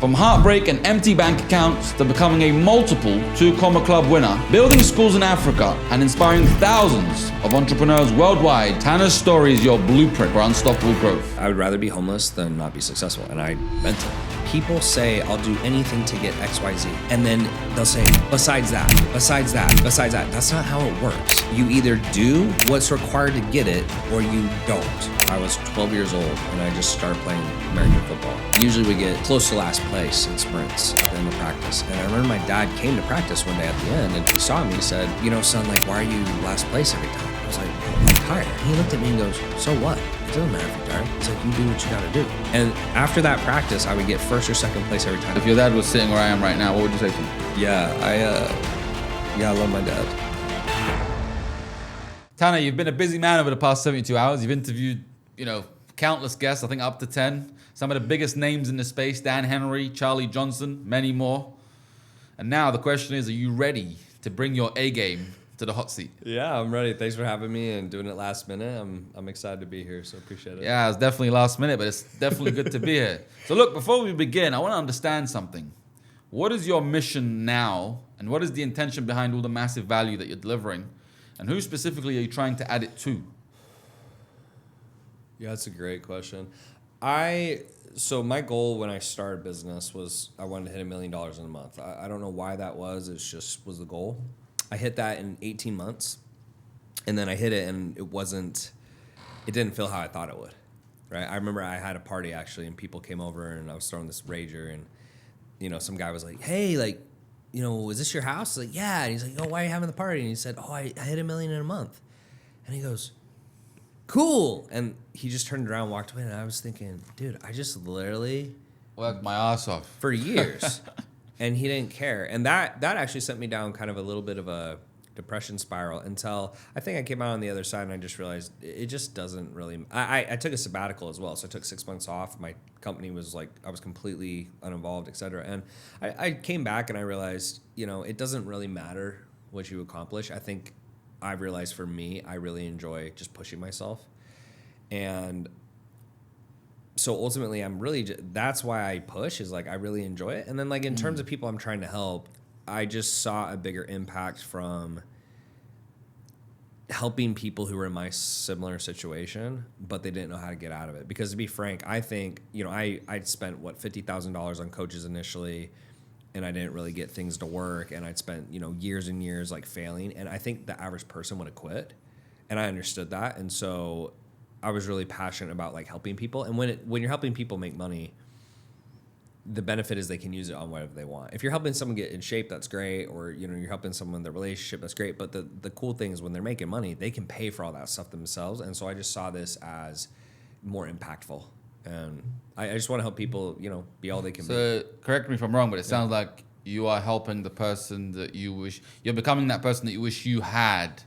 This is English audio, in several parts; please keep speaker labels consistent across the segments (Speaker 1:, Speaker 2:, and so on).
Speaker 1: From heartbreak and empty bank accounts to becoming a multiple two-comma club winner, building schools in Africa and inspiring thousands of entrepreneurs worldwide, Tanner's story is your blueprint for unstoppable growth.
Speaker 2: I would rather be homeless than not be successful, and I meant it. People say, I'll do anything to get XYZ, and then they'll say, besides that, besides that, besides that. That's not how it works. You either do what's required to get it, or you don't. I was 12 years old, and I just started playing American football. Usually we get close to last place in sprints at the end of practice. And I remember my dad came to practice one day at the end, and he saw me, he said, you know, son, like, why are you last place every time? I was like, well, I'm tired. He looked at me and goes, so what? It doesn't matter if you're tired. He's like, you do what you gotta do. And after that practice, I would get first or second place every time.
Speaker 1: If your dad was sitting where I am right now, what would you say to him?
Speaker 2: I love my dad.
Speaker 1: Tanner, you've been a busy man over the past 72 hours. You've interviewed, countless guests, I think up to 10. Some of the biggest names in the space, Dan Henry, Charlie Johnson, many more. And now the question is, are you ready to bring your A game to the hot seat?
Speaker 2: Yeah, I'm ready. Thanks for having me and doing it last minute. I'm excited to be here, so appreciate it.
Speaker 1: Yeah, it's definitely last minute, but it's definitely good to be here. So look, before we begin, I want to understand something. What is your mission now, and what is the intention behind all the massive value that you're delivering? And who specifically are you trying to add it to?
Speaker 2: Yeah, that's a great question. So my goal when I started business was I wanted to hit $1 million in a month. I don't know why that was. It just was the goal. I hit that in 18 months, and then I hit it, and it didn't feel how I thought it would, right? I remember I had a party actually, and people came over, and I was throwing this rager, and some guy was like, hey, like, is this your house? Like, yeah. And he's like, oh, why are you having the party? And he said, oh, I hit $1 million in a month. And he goes, cool. And he just turned around and walked away, and I was thinking, dude, I just literally
Speaker 1: worked my ass off
Speaker 2: for years. And he didn't care. And that actually sent me down kind of a little bit of a depression spiral until I think I came out on the other side, and I just realized it just doesn't really. I took a sabbatical as well, so I took 6 months off. My company was like, I was completely uninvolved, et cetera. And I came back and I realized, it doesn't really matter what you accomplish. I think I realized for me, I really enjoy just pushing myself. And so ultimately, that's why I push, is like I really enjoy it. And then like in terms of people I'm trying to help, I just saw a bigger impact from helping people who were in my similar situation, but they didn't know how to get out of it. Because to be frank, I think, I'd spent $50,000 on coaches initially, and I didn't really get things to work. And I'd spent, years and years like failing. And I think the average person would have quit. And I understood that. And so I was really passionate about like helping people. And when you're helping people make money, the benefit is they can use it on whatever they want. If you're helping someone get in shape, that's great. Or, you're helping someone in their relationship, that's great. But the cool thing is when they're making money, they can pay for all that stuff themselves. And so I just saw this as more impactful. And I just want to help people, be all they can be.
Speaker 1: So correct me if I'm wrong, but it sounds like you are helping the person that you wish, you're becoming that person that you wish you had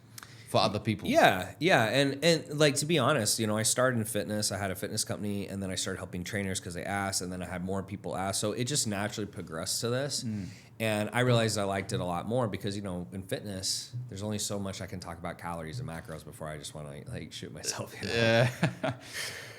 Speaker 1: for other people.
Speaker 2: Yeah. And like, to be honest, I started in fitness. I had a fitness company, and then I started helping trainers because they asked, and then I had more people ask. So it just naturally progressed to this. And I realized I liked it a lot more because, in fitness, there's only so much I can talk about calories and macros before I just want to like shoot myself.
Speaker 1: Yeah.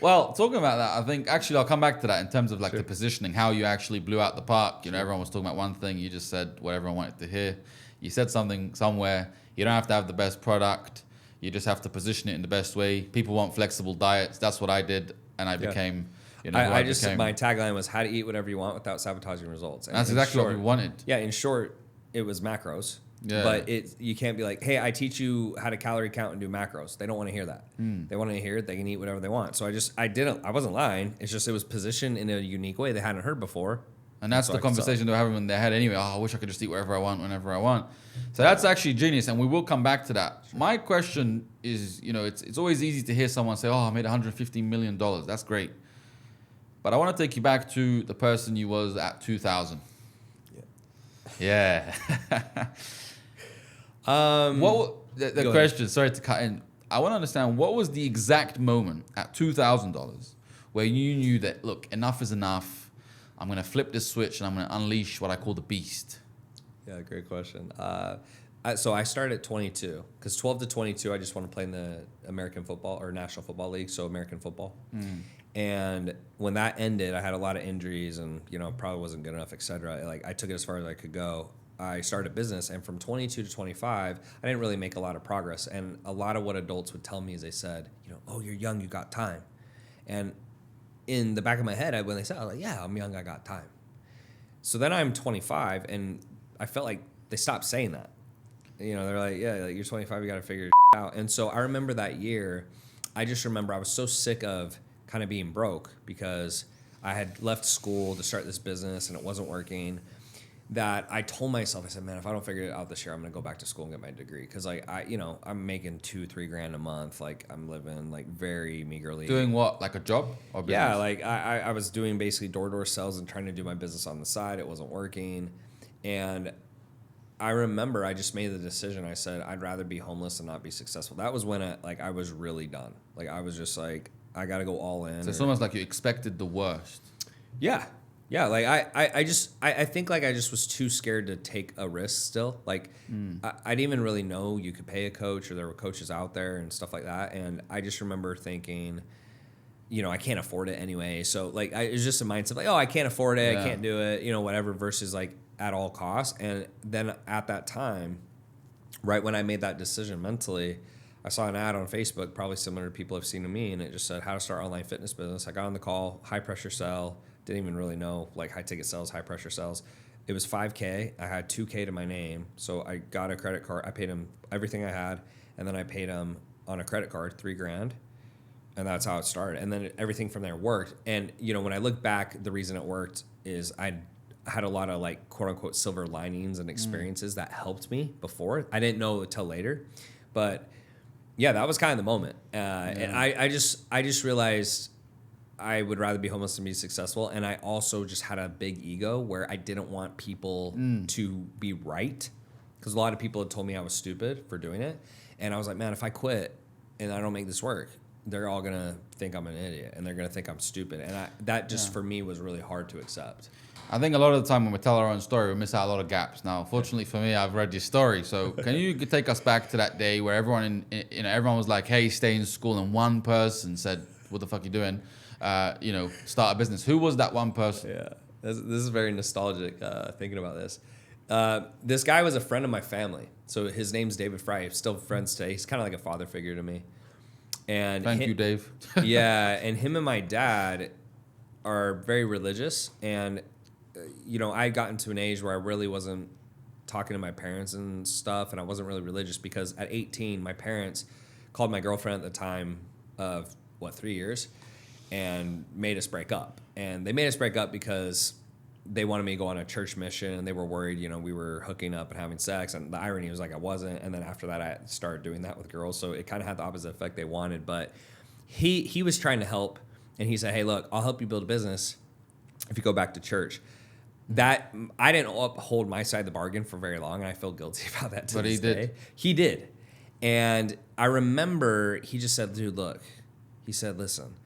Speaker 1: Well, talking about that, I think actually I'll come back to that in terms of like the positioning, how you actually blew out the park. Everyone was talking about one thing. You just said what everyone wanted to hear. You said something somewhere. You don't have to have the best product. You just have to position it in the best way. People want flexible diets. That's what I did, and I became. My
Speaker 2: tagline was how to eat whatever you want without sabotaging results. And
Speaker 1: that's exactly what we wanted.
Speaker 2: Yeah, in short, it was macros. Yeah. But you can't be like, hey, I teach you how to calorie count and do macros. They don't want to hear that. They want to hear it. They can eat whatever they want. So I wasn't lying. It's just it was positioned in a unique way they hadn't heard before.
Speaker 1: And that's the conversation they're having in their head anyway. Oh, I wish I could just eat whatever I want, whenever I want. So that's actually genius, and we will come back to that. My question is, it's always easy to hear someone say, oh, I made $150 million. That's great. But I want to take you back to the person you was at 2000. Yeah. The question, sorry to cut in. I want to understand, what was the exact moment at $2,000 where you knew that, look, enough is enough. I'm going to flip this switch and I'm going to unleash what I call the beast.
Speaker 2: Yeah, great question. So I started at 22 because 12 to 22, I just want to play in the American football or National Football League, so American football. And when that ended, I had a lot of injuries and, you know, probably wasn't good enough, et cetera. Like, I took it as far as I could go. I started a business, and from 22 to 25, I didn't really make a lot of progress. And a lot of what adults would tell me is they said, you know, oh, you're young, you got time. And in the back of my head, when they said, I was like, yeah, I'm young, I got time. So then I'm 25, and I felt like they stopped saying that. You know, they're like, yeah, like, you're 25, you got to figure it out. And so I remember that year, I just remember I was so sick of kind of being broke because I had left school to start this business and it wasn't working, that I told myself, I said, man, if I don't figure it out this year, I'm going to go back to school and get my degree. Because, like, I'm making $2-3 grand a month. Like, I'm living, like, very meagerly.
Speaker 1: Doing what? Like a job or business?
Speaker 2: Yeah, like, I was doing basically door-to-door sales and trying to do my business on the side. It wasn't working. And I remember I just made the decision. I said, I'd rather be homeless than not be successful. That was when I was really done. Like, I was just like, I got to go all in.
Speaker 1: So it's almost like you expected the worst.
Speaker 2: Yeah. Yeah, like I think like I just was too scared to take a risk still. Like I didn't even really know you could pay a coach or there were coaches out there and stuff like that. And I just remember thinking, you know, I can't afford it anyway. So like it was just a mindset like, oh, I can't afford it, I can't do it, you know, whatever, versus like at all costs. And then at that time, right when I made that decision mentally, I saw an ad on Facebook, probably similar to people have seen to me, and it just said how to start online fitness business. I got on the call, high pressure sell. Didn't even really know like high ticket sales, high pressure sales. It was $5K. I had $2K to my name. So I got a credit card. I paid him everything I had. And then I paid him on a credit card, $3 grand. And that's how it started. And then everything from there worked. And, you know, when I look back, the reason it worked is I had a lot of like quote unquote silver linings and experiences that helped me before. I didn't know until later, but yeah, that was kind of the moment. And I just realized I would rather be homeless than be successful. And I also just had a big ego where I didn't want people to be right. Because a lot of people had told me I was stupid for doing it. And I was like, man, if I quit and I don't make this work, they're all going to think I'm an idiot. And they're going to think I'm stupid. And that just for me was really hard to accept.
Speaker 1: I think a lot of the time when we tell our own story, we miss out a lot of gaps. Now, fortunately for me, I've read your story. So can you take us back to that day where everyone everyone was like, hey, stay in school. And one person said, what the fuck are you doing? Start a business. Who was that one person?
Speaker 2: Yeah, this is very nostalgic thinking about this. This guy was a friend of my family. So his name's David Fry. Still friends today. He's kind of like a father figure to me. And
Speaker 1: Thank you, Dave.
Speaker 2: Yeah, and him and my dad are very religious. And, you know, I got into an age where I really wasn't talking to my parents and stuff, and I wasn't really religious because at 18, my parents called my girlfriend at the time of, 3 years? And made us break up. And they made us break up because they wanted me to go on a church mission, and they were worried, you know, we were hooking up and having sex. And the irony was like I wasn't. And then after that, I started doing that with girls. So it kind of had the opposite effect they wanted. But he was trying to help, and he said, hey, look, I'll help you build a business if you go back to church. That I didn't uphold my side of the bargain for very long, and I feel guilty about that to this day. He did. And I remember he just said, dude, look, he said, listen,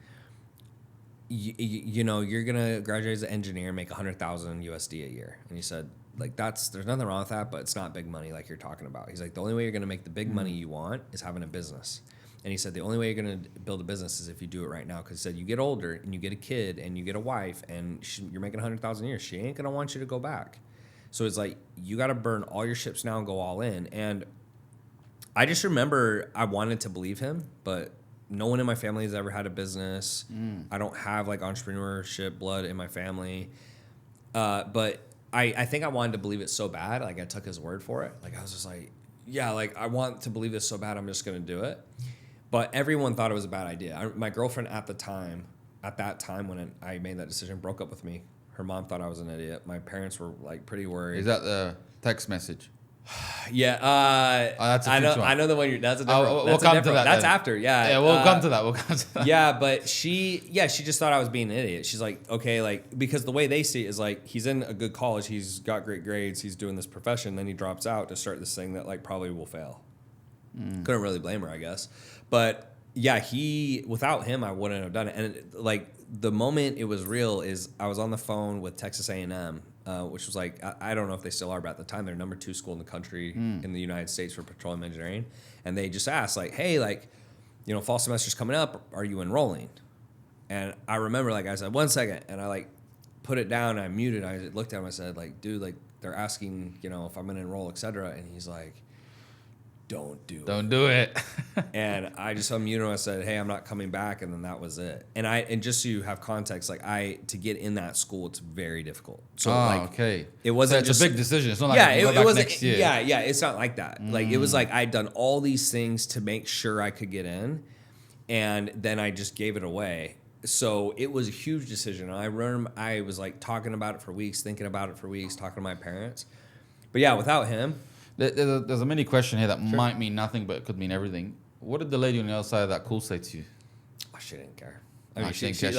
Speaker 2: you know, you're gonna graduate as an engineer and make 100,000 USD a year. And he said, like, there's nothing wrong with that, but it's not big money like you're talking about. He's like, the only way you're gonna make the big money you want is having a business. And he said, the only way you're gonna build a business is if you do it right now. Because he said, you get older and you get a kid and you get a wife and you're making 100,000 a year. She ain't gonna want you to go back. So it's like, you gotta burn all your ships now and go all in. And I just remember I wanted to believe him, but no one in my family has ever had a business. I don't have like entrepreneurship blood in my family. But I think I wanted to believe it so bad. Like I took his word for it. Like I was just like, yeah, like I want to believe this so bad. I'm just going to do it. But everyone thought it was a bad idea. My girlfriend at that time when I made that decision, broke up with me. Her mom thought I was an idiot. My parents were like pretty worried.
Speaker 1: Is that the text message?
Speaker 2: Yeah,
Speaker 1: that's a
Speaker 2: I know the one you're. That's a different.
Speaker 1: We'll come to that.
Speaker 2: That's
Speaker 1: then.
Speaker 2: after. Yeah.
Speaker 1: Yeah, we'll come to that.
Speaker 2: Yeah, but she just thought I was being an idiot. She's like, okay, like because the way they see it is like he's in a good college, he's got great grades, he's doing this profession, then he drops out to start this thing that like probably will fail. Couldn't really blame her, I guess, but yeah, without him, I wouldn't have done it. And like the moment it was real is I was on the phone with Texas A&M. Which was like, I don't know if they still are, but at the time, they're number 2 school in the country in the United States for petroleum engineering. And they just asked, like, hey, like, you know, fall semester's coming up. Are you enrolling? And I remember, like, I said, 1 second. And I, like, put it down. And I muted. I looked at him. I said, like, dude, like, they're asking, you know, if I'm going to enroll, et cetera. And he's like, don't do it. And I just unmuted him. I said, hey, I'm not coming back. And then that was it. And just so you have context, like, to get in that school, it's very difficult. So,
Speaker 1: okay.
Speaker 2: It wasn't
Speaker 1: just a big decision. It's not like
Speaker 2: it
Speaker 1: was
Speaker 2: next year. Yeah. It's not like that. Like, it was like I'd done all these things to make sure I could get in. And then I just gave it away. So it was a huge decision. I remember I was like talking about it for weeks, thinking about it for weeks, talking to my parents. But yeah, without him.
Speaker 1: There's a mini question here that might mean nothing, but it could mean everything. What did the lady on the other side of that call say to you?
Speaker 2: Oh, she didn't care.
Speaker 1: She's just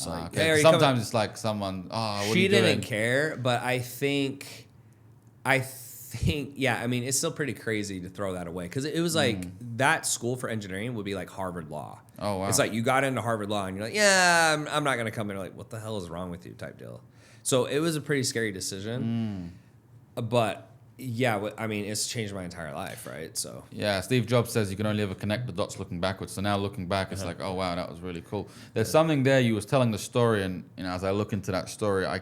Speaker 2: like,
Speaker 1: okay.
Speaker 2: Hey,
Speaker 1: sometimes it's like someone,
Speaker 2: she didn't care, but I think, yeah, I mean, it's still pretty crazy to throw that away because it was like that school for engineering would be like Harvard Law.
Speaker 1: Oh, wow.
Speaker 2: It's like you got into Harvard Law and you're like, yeah, I'm not going to come in. Like, what the hell is wrong with you type deal. So it was a pretty scary decision. But yeah, I mean, it's changed my entire life, right? So
Speaker 1: yeah, Steve Jobs says you can only ever connect the dots looking backwards. So now looking back, it's like, oh wow, that was really cool. There's something there. You was telling the story, and you know, as I look into that story, I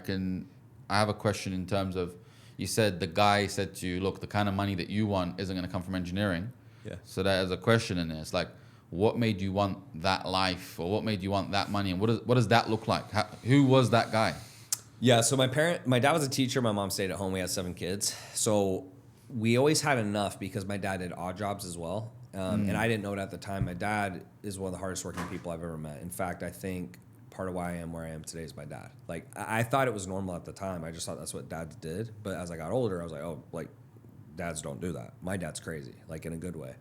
Speaker 1: have a question in terms of, you said the guy said to you, look, the kind of money that you want isn't going to come from engineering.
Speaker 2: Yeah.
Speaker 1: So there's a question in there. It's like, what made you want that life, or what made you want that money, and what does that look like? Who was that guy?
Speaker 2: Yeah, so my dad was a teacher. My mom stayed at home. We had 7 kids. So we always had enough because my dad did odd jobs as well. And I didn't know it at the time. My dad is one of the hardest working people I've ever met. In fact, I think part of why I am where I am today is my dad. Like, I thought it was normal at the time. I just thought that's what dads did. But as I got older, I was like, oh, like, dads don't do that. My dad's crazy, like in a good way.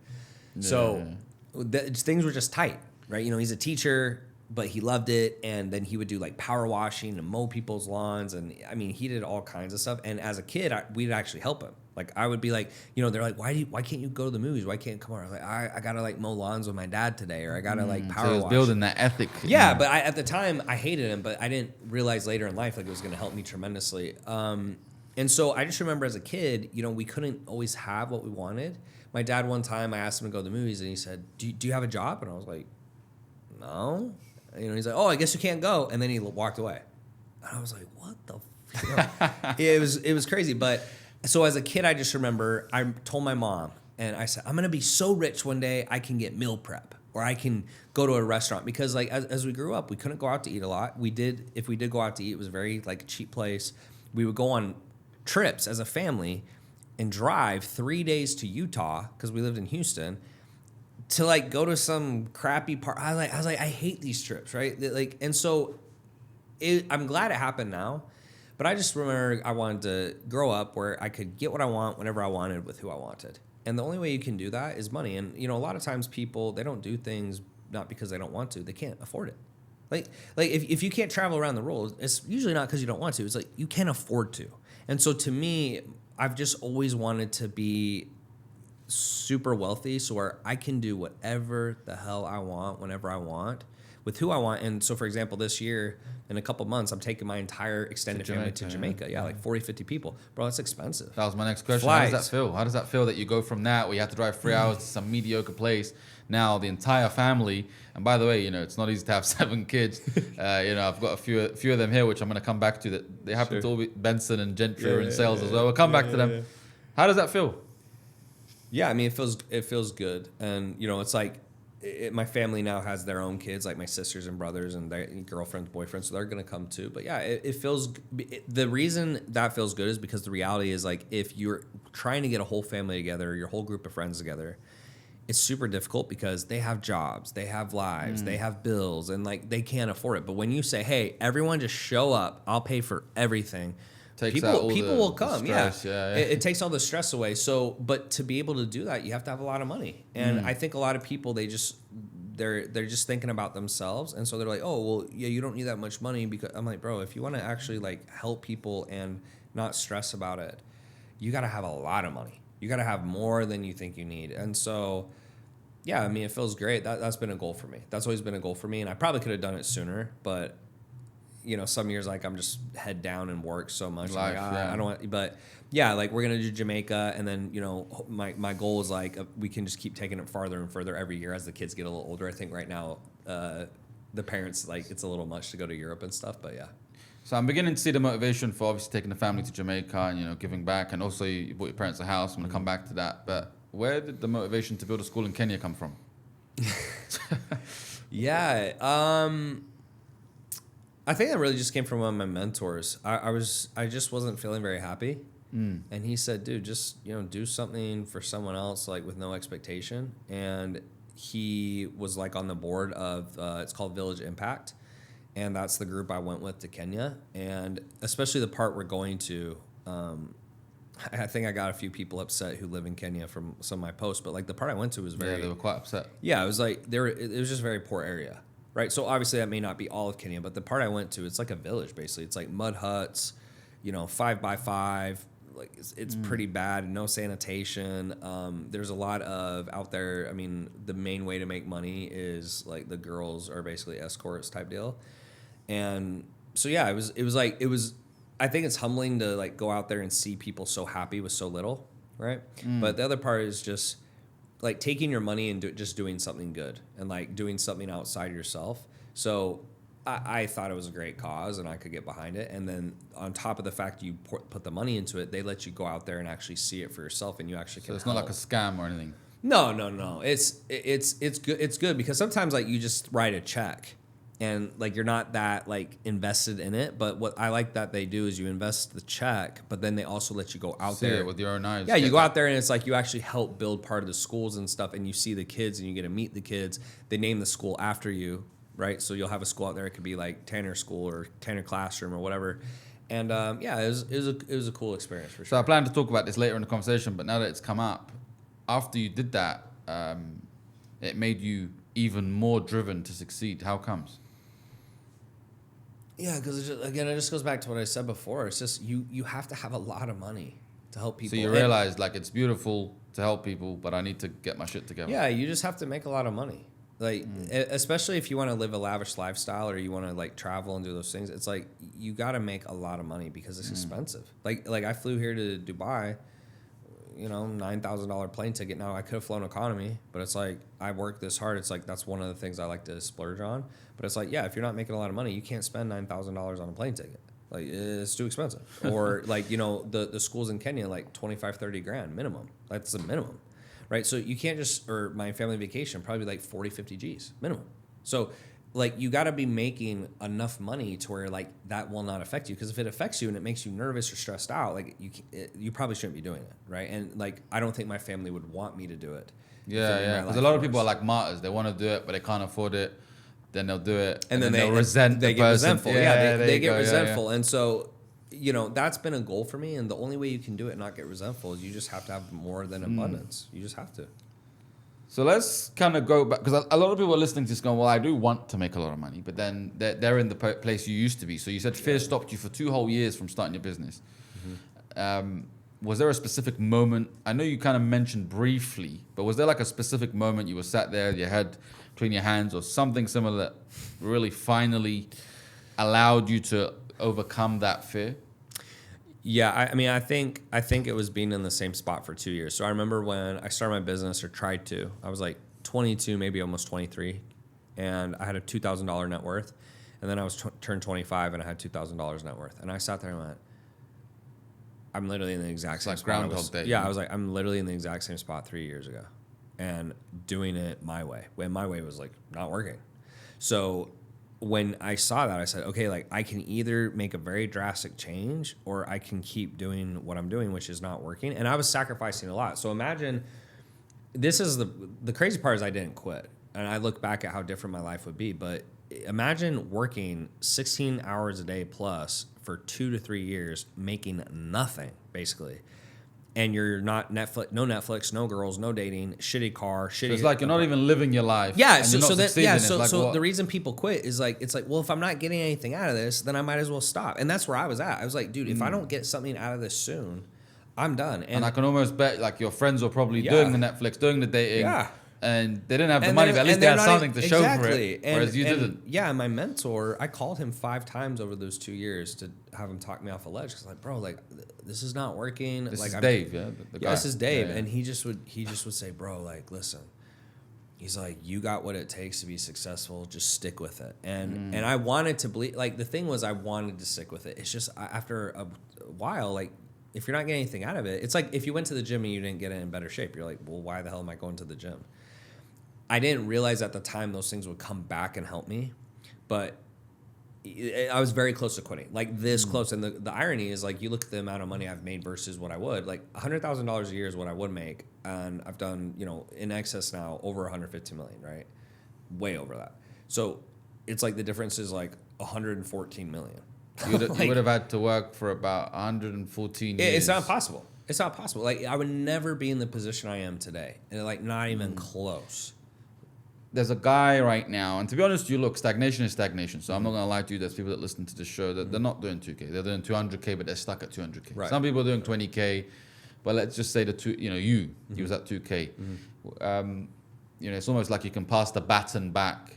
Speaker 2: Yeah. So things were just tight, right? You know, he's a teacher, but he loved it, and then he would do like power washing and mow people's lawns, and I mean, he did all kinds of stuff. And as a kid, we'd actually help him. Like, I would be like, you know, they're like, why can't you go to the movies? Why can't you come on? I was like, I gotta like mow lawns with my dad today, or I gotta like power wash.
Speaker 1: Building that ethic.
Speaker 2: Yeah, but at the time I hated him, but I didn't realize later in life like it was gonna help me tremendously. And so I just remember as a kid, you know, we couldn't always have what we wanted. My dad, one time I asked him to go to the movies, and he said, do you have a job? And I was like, no. You know, he's like, oh, I guess you can't go. And then he walked away. And I was like, what the fuck? It was crazy. But so as a kid, I just remember I told my mom, and I said, I'm going to be so rich one day I can get meal prep, or I can go to a restaurant. Because like as we grew up, we couldn't go out to eat a lot. If we did go out to eat, it was very like a cheap place. We would go on trips as a family and drive 3 days to Utah, because we lived in Houston, to like go to some crappy part. I was like, I hate these trips, right? Like, and so I'm glad it happened now, but I just remember I wanted to grow up where I could get what I want whenever I wanted with who I wanted. And the only way you can do that is money. And, you know, a lot of times people, they don't do things not because they don't want to, they can't afford it. Like if you can't travel around the world, it's usually not because you don't want to. It's like you can't afford to. And so to me, I've just always wanted to be super wealthy, so where I can do whatever the hell I want, whenever I want, with who I want. And so, for example, this year, in a couple months, I'm taking my entire extended family to Jamaica. Yeah, like 40, 50 people. Bro, that's expensive.
Speaker 1: That was my next question.
Speaker 2: Flights.
Speaker 1: How does that feel? How does that feel that you go from that, where you have to drive 3 hours to some mediocre place, now the entire family, and by the way, you know, it's not easy to have 7 kids. You know, I've got a few of them here, which I'm going to come back to, that they happen to all be Benson and Gentry are in sales as well. We'll come back to them. Yeah. How does that feel?
Speaker 2: Yeah, I mean, it feels good. And, you know, it's like my family now has their own kids, like my sisters and brothers and their girlfriends, boyfriends, so they're going to come too. But yeah, it feels, the reason that feels good is because the reality is, like, if you're trying to get a whole family together, your whole group of friends together, it's super difficult because they have jobs, they have lives, they have bills, and like they can't afford it. But when you say, hey, everyone just show up, I'll pay for everything, people will come. Yeah. It takes all the stress away. So, but to be able to do that, you have to have a lot of money. And I think a lot of people, they're just thinking about themselves, and so they're like, oh, well, yeah, you don't need that much money. Because I'm like, bro, if you want to actually like help people and not stress about it, you got to have a lot of money. You got to have more than you think you need. And so, yeah, I mean, it feels great. That's been a goal for me. That's always been a goal for me. And I probably could have done it sooner, but you know, some years, like, I'm just head down and work so much.
Speaker 1: Life,
Speaker 2: like, I don't want, but yeah, like, we're going to do Jamaica. And then, you know, my goal is like, we can just keep taking it farther and further every year as the kids get a little older. I think right now the parents, like, it's a little much to go to Europe and stuff, but yeah.
Speaker 1: So I'm beginning to see the motivation for obviously taking the family to Jamaica and, you know, giving back. And also you bought your parents a house. I'm going to come back to that. But where did the motivation to build a school in Kenya come from?
Speaker 2: Yeah. I think that really just came from one of my mentors. I just wasn't feeling very happy. And he said, dude, just, you know, do something for someone else, like, with no expectation. And he was, like, on the board of, it's called Village Impact. And that's the group I went with to Kenya. And especially the part we're going to, I think I got a few people upset who live in Kenya from some of my posts. But, like, the part I went to was very...
Speaker 1: Yeah, they were quite upset.
Speaker 2: Yeah, it was like, it was just a very poor area, right? So obviously that may not be all of Kenya, but the part I went to, it's like a village, basically. It's like mud huts, you know, 5x5. Like, it's pretty bad. No sanitation. There's a lot of out there. I mean, the main way to make money is, like, the girls are basically escorts type deal. And so, yeah, it was, I think it's humbling to, like, go out there and see people so happy with so little, right? But the other part is just, like, taking your money and just doing something good and, like, doing something outside yourself. So I thought it was a great cause and I could get behind it. And then on top of the fact you put the money into it, they let you go out there and actually see it for yourself, and you actually can.
Speaker 1: So it's not like a scam or anything.
Speaker 2: No. It's good. It's good because sometimes, like, you just write a check and, like, you're not that, like, invested in it. But what I like that they do is you invest the check, but then they also let you go out
Speaker 1: See
Speaker 2: there
Speaker 1: it with your own eyes.
Speaker 2: Yeah, you go out there and it's like you actually help build part of the schools and stuff, and you see the kids and you get to meet the kids. They name the school after you, right? So you'll have a school out there. It could be like Tanner School or Tanner Classroom or whatever. And yeah, it was a cool experience for sure.
Speaker 1: So I plan to talk about this later in the conversation, but now that it's come up, after you did that, it made you even more driven to succeed. How comes?
Speaker 2: Yeah, because it just goes back to what I said before. It's just you have to have a lot of money to help people.
Speaker 1: So you realize, like, it's beautiful to help people, but I need to get my shit together.
Speaker 2: Yeah, you just have to make a lot of money. Like, especially if you want to live a lavish lifestyle or you want to, like, travel and do those things, it's like you got to make a lot of money because it's expensive. Like I flew here to Dubai, you know, $9,000 plane ticket. Now I could have flown economy, but it's like I worked this hard. It's like that's one of the things I like to splurge on. But it's like, yeah, if you're not making a lot of money, you can't spend $9,000 on a plane ticket. Like, it's too expensive. Or, like, you know, the schools in Kenya, like 25, 30 grand minimum. That's the minimum. Right, so you can't just, or my family vacation, probably like 40, 50 G's minimum. So, like, you got to be making enough money to where, like, that will not affect you. Because if it affects you and it makes you nervous or stressed out, like, you probably shouldn't be doing it, right? And, like, I don't think my family would want me to do it.
Speaker 1: Yeah. Because a lot of people are like martyrs. They want to do it, but they can't afford it. Then they'll do it,
Speaker 2: and then
Speaker 1: they'll resent.
Speaker 2: They get resentful. Yeah, they get resentful,
Speaker 1: yeah.
Speaker 2: And so, you know, that's been a goal for me. And the only way you can do it and not get resentful is you just have to have more than abundance. You just have to.
Speaker 1: So let's kind of go back, because a lot of people are listening to this going, well, I do want to make a lot of money, but then they're in the place you used to be. So you said fear stopped you for 2 whole years from starting your business. Was there a specific moment? I know you kind of mentioned briefly, but was there like a specific moment you were sat there, your head between your hands, or something similar that really finally allowed you to overcome that fear?
Speaker 2: Yeah, I mean, I think it was being in the same spot for 2 years. So I remember when I started my business, or tried to, I was like 22, maybe almost 23, and I had a $2,000 net worth. And then I was turned 25 and I had $2,000 net worth. And I sat there and went, I'm literally in the exact same spot.
Speaker 1: Groundhog Day.
Speaker 2: Yeah, I was like, I'm literally in the exact same spot 3 years ago, and doing it my way. When my way was, like, not working. So when I saw that, I said, okay, like, I can either make a very drastic change or I can keep doing what I'm doing, which is not working. And I was sacrificing a lot. So imagine, this is the crazy part is I didn't quit. And I look back at how different my life would be. But imagine working 16 hours a day plus for 2 to 3 years, making nothing, basically. And you're not Netflix, no girls, no dating, shitty car, shitty. So
Speaker 1: it's like you're not even living your life.
Speaker 2: Yeah. So the reason people quit is like, it's like, well, if I'm not getting anything out of this, then I might as well stop. And that's where I was at. I was like, dude, if I don't get something out of this soon, I'm done.
Speaker 1: And I can almost bet, like, your friends were probably doing the Netflix, doing the dating.
Speaker 2: Yeah.
Speaker 1: And they didn't have the money, but at least they had something to show for it, whereas you didn't.
Speaker 2: Yeah, my mentor, I called him 5 times over those 2 years to have him talk me off a ledge. Because, like, bro, like, this is not working.
Speaker 1: This
Speaker 2: like,
Speaker 1: is Dave, yeah? The guy.
Speaker 2: This is Dave.
Speaker 1: Yeah.
Speaker 2: And he just would say, bro, like, listen, He's like, you got what it takes to be successful. Just stick with it. And I wanted to believe, like, the thing was I wanted to stick with it. It's just after a while, like, if you're not getting anything out of it, it's like if you went to the gym and you didn't get in better shape, you're like, well, why the hell am I going to the gym? I didn't realize at the time those things would come back and help me, but I was very close to quitting, like this close. And the irony is, like, you look at the amount of money I've made versus what I would, like $100,000 a year is what I would make. And I've done, in excess now over 150 million, right? Way over that. So it's like the difference is like 114 million.
Speaker 1: You would have had to work for about 114 years.
Speaker 2: It's not possible. It's not possible. Like, I would never be in the position I am today. And like, not even close.
Speaker 1: There's a guy right now, and to be honest, stagnation is stagnation. So I'm not going to lie to you. There's people that listen to this show that they're not doing 2K. They're doing 200K, but they're stuck at 200K. Right. Some people are doing 20K, but let's just say you was at 2K. It's almost like you can pass the baton back.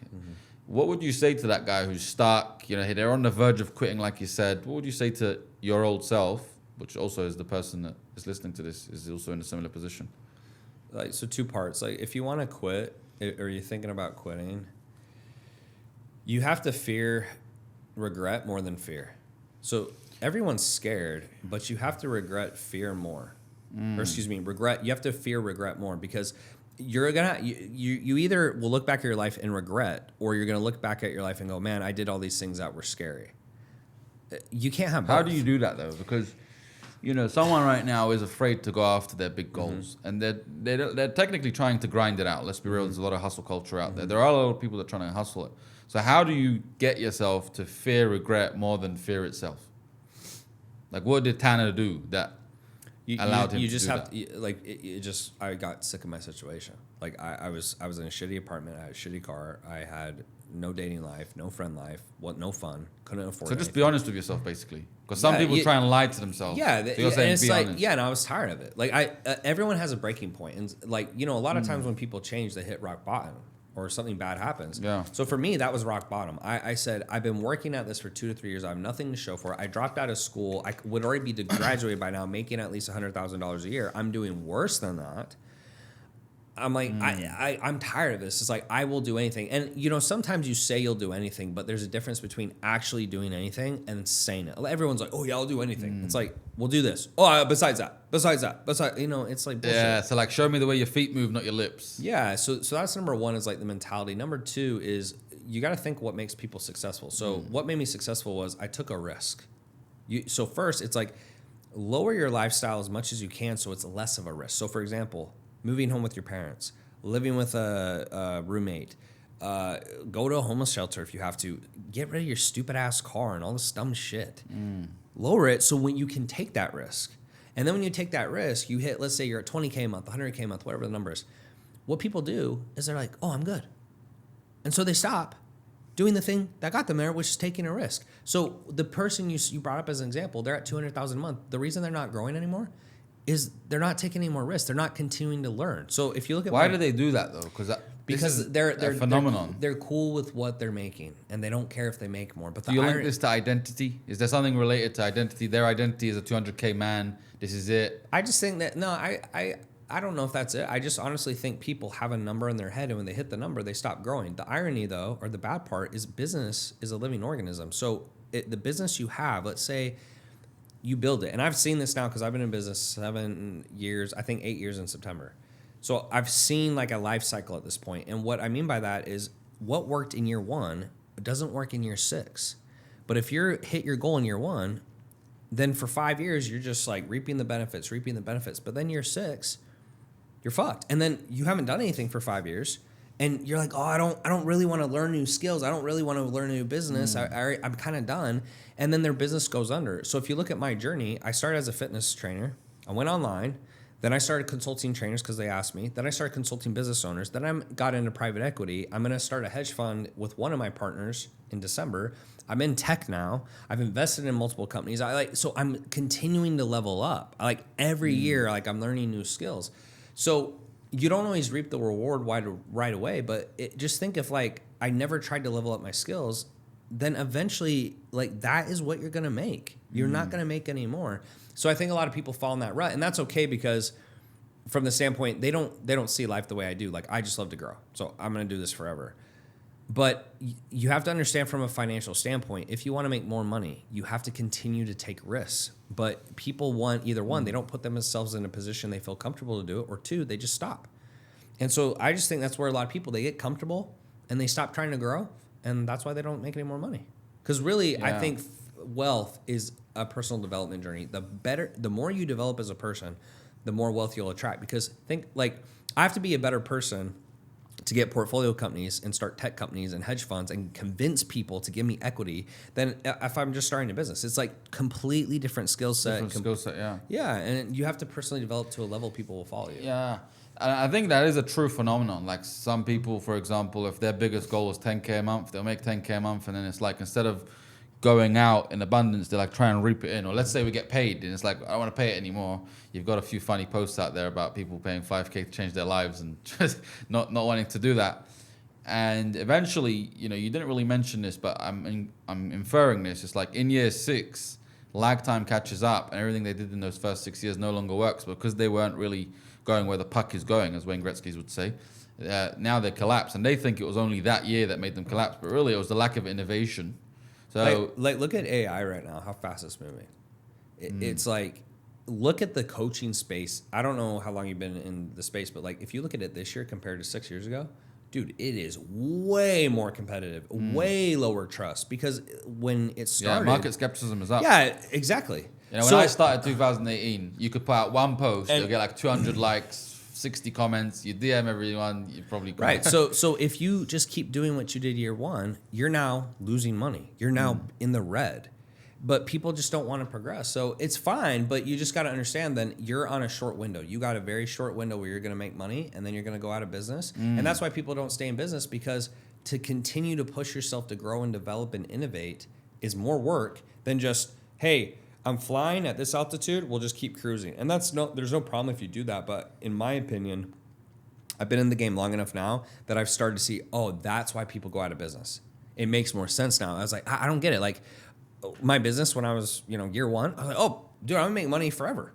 Speaker 1: What would you say to that guy who's stuck? They're on the verge of quitting, like you said. What would you say to your old self, which also is the person that is listening to this, is also in a similar position?
Speaker 2: Like, so 2 parts. Like, if you want to quit, or you're thinking about quitting, you have to fear regret more than fear. So everyone's scared, but you have to fear more. Or regret. You have to fear regret more, because you're gonna you either will look back at your life and regret, or you're gonna look back at your life and go, man, I did all these things that were scary. You can't have both.
Speaker 1: How do you do that though? Because someone right now is afraid to go after their big goals, and they're technically trying to grind it out. Let's be real. There's a lot of hustle culture out there. There are a lot of people that are trying to hustle it. So how do you get yourself to fear regret more than fear itself? Like, what did Tanner do that allowed him to do that?
Speaker 2: I got sick of my situation. Like, I was in a shitty apartment. I had a shitty car. I had no dating life, no friend life, no fun. Couldn't afford.
Speaker 1: So just be honest with yourself, basically. Because some people try and lie to themselves.
Speaker 2: Yeah,
Speaker 1: so you're saying,
Speaker 2: and it's
Speaker 1: be
Speaker 2: like,
Speaker 1: honest.
Speaker 2: and I was tired of it. Like, everyone has a breaking point, and like, a lot of times when people change, they hit rock bottom, or something bad happens.
Speaker 1: Yeah.
Speaker 2: So for me, that was rock bottom. I said, I've been working at this for 2 to 3 years. I have nothing to show for it. I dropped out of school. I would already be graduated by now, making at least $100,000 a year. I'm doing worse than that. I'm like, I'm tired of this. It's like, I will do anything. And, sometimes you say you'll do anything, but there's a difference between actually doing anything and saying it. Everyone's like, oh, yeah, I'll do anything. It's like, we'll do this. Oh, besides that, it's like bullshit.
Speaker 1: Yeah, so like, show me the way your feet move, not your lips.
Speaker 2: Yeah, so that's number 1, is like the mentality. Number 2 is you got to think what makes people successful. So what made me successful was I took a risk. So first, it's like, lower your lifestyle as much as you can so it's less of a risk. So for example, moving home with your parents, living with a roommate, go to a homeless shelter if you have to. Get rid of your stupid ass car and all this dumb shit. Lower it so when you can take that risk. And then when you take that risk, you hit, let's say you're at 20K a month, 100K a month, whatever the number is. What people do is they're like, oh, I'm good. And so they stop doing the thing that got them there, which is taking a risk. So the person you brought up as an example, they're at 200,000 a month. The reason they're not growing anymore is they're not taking any more risks. They're not continuing to learn. So if you look at
Speaker 1: why do they do that though?
Speaker 2: Because they're
Speaker 1: a phenomenon.
Speaker 2: They're cool with what they're making, and they don't care if they make more. But
Speaker 1: do you link this to identity? Is there something related to identity? Their identity is a 200K man. This is it.
Speaker 2: I just think that I don't know if that's it. I just honestly think people have a number in their head, and when they hit the number, they stop growing. The irony, though, or the bad part, is business is a living organism. So the business you have, let's say you build it. And I've seen this now because I've been in business 7 years, I think 8 years in September. So I've seen like a life cycle at this point. And what I mean by that is what worked in year 1 doesn't work in year 6. But if you hit your goal in year 1, then for 5 years, you're just like reaping the benefits. But then year 6, you're fucked. And then you haven't done anything for 5 years. And you're like, oh, I don't really want to learn new skills. I don't really want to learn a new business. I'm kind of done. And then their business goes under. So if you look at my journey, I started as a fitness trainer. I went online. Then I started consulting trainers because they asked me. Then I started consulting business owners. Then I got into private equity. I'm going to start a hedge fund with one of my partners in December. I'm in tech now. I've invested in multiple companies. So I'm continuing to level up. Every year, I'm learning new skills. So you don't always reap the reward right away, but just think if I never tried to level up my skills, then eventually that is what you're going to make. You're not going to make any more. So I think a lot of people fall in that rut, and that's okay because from the standpoint, they don't see life the way I do. Like, I just love to grow, so I'm going to do this forever. But you have to understand from a financial standpoint, if you want to make more money, you have to continue to take risks. But people want either one, they don't put themselves in a position they feel comfortable to do it, or two, they just stop. And so I just think that's where a lot of people, they get comfortable and they stop trying to grow, and that's why they don't make any more money. Because really, I think wealth is a personal development journey. The more you develop as a person, the more wealth you'll attract. Because think, like, I have to be a better person to get portfolio companies and start tech companies and hedge funds and convince people to give me equity than if I'm just starting a business. It's like completely different skill set. Yeah, and you have to personally develop to a level people will follow you.
Speaker 1: Yeah. And I think that is a true phenomenon. Like, some people, for example, if their biggest goal is 10K a month, they'll make 10K a month, and then it's like, instead of going out in abundance, they like try and reap it in. Or let's say we get paid, and it's like, I don't want to pay it anymore. You've got a few funny posts out there about people paying 5K to change their lives and just not wanting to do that. And eventually, you know, you didn't really mention this, but I'm inferring this. It's like in year 6, lag time catches up, and everything they did in those first 6 years no longer works because they weren't really going where the puck is going, as Wayne Gretzky would say. Now they collapse, and they think it was only that year that made them collapse, but really it was the lack of innovation. So,
Speaker 2: like look at AI right now, how fast it's moving. It's like, look at the coaching space. I don't know how long you've been in the space, but like, if you look at it this year compared to 6 years ago, dude, it is way more competitive, way lower trust, because when it started,
Speaker 1: market skepticism is up.
Speaker 2: Yeah, exactly.
Speaker 1: You know, when I started 2018, you could put out one post, you'll get like 200 likes, 60 comments, you DM everyone, you probably could.
Speaker 2: Right. So if you just keep doing what you did year 1, you're now losing money. You're now in the red. But people just don't want to progress. So it's fine, but you just got to understand then you're on a short window. You got a very short window where you're going to make money, and then you're going to go out of business. And that's why people don't stay in business, because to continue to push yourself to grow and develop and innovate is more work than just, hey, I'm flying at this altitude, we'll just keep cruising. And there's no problem if you do that. But in my opinion, I've been in the game long enough now that I've started to see, oh, that's why people go out of business. It makes more sense now. I was like, I don't get it. Like, my business when I was, year 1, I was like, oh, dude, I'm gonna make money forever.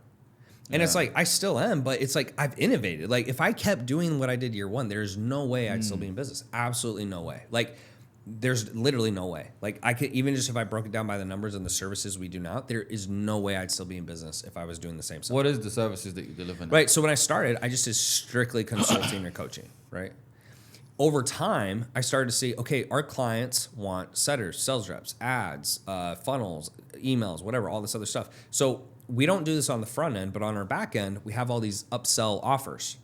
Speaker 2: And it's like, I still am, but it's like, I've innovated. Like, if I kept doing what I did year 1, there's no way I'd still be in business. Absolutely no way. Like, there's literally no way. Like, I could, even just if I broke it down by the numbers and the services we do now, there is no way I'd still be in business if I was doing the same stuff.
Speaker 1: What is the services that you deliver now?
Speaker 2: Right. So when I started, I just did strictly consulting or coaching, right? Over time, I started to see, okay, our clients want setters, sales reps, ads, funnels, emails, whatever, all this other stuff. So we don't do this on the front end, but on our back end, we have all these upsell offers.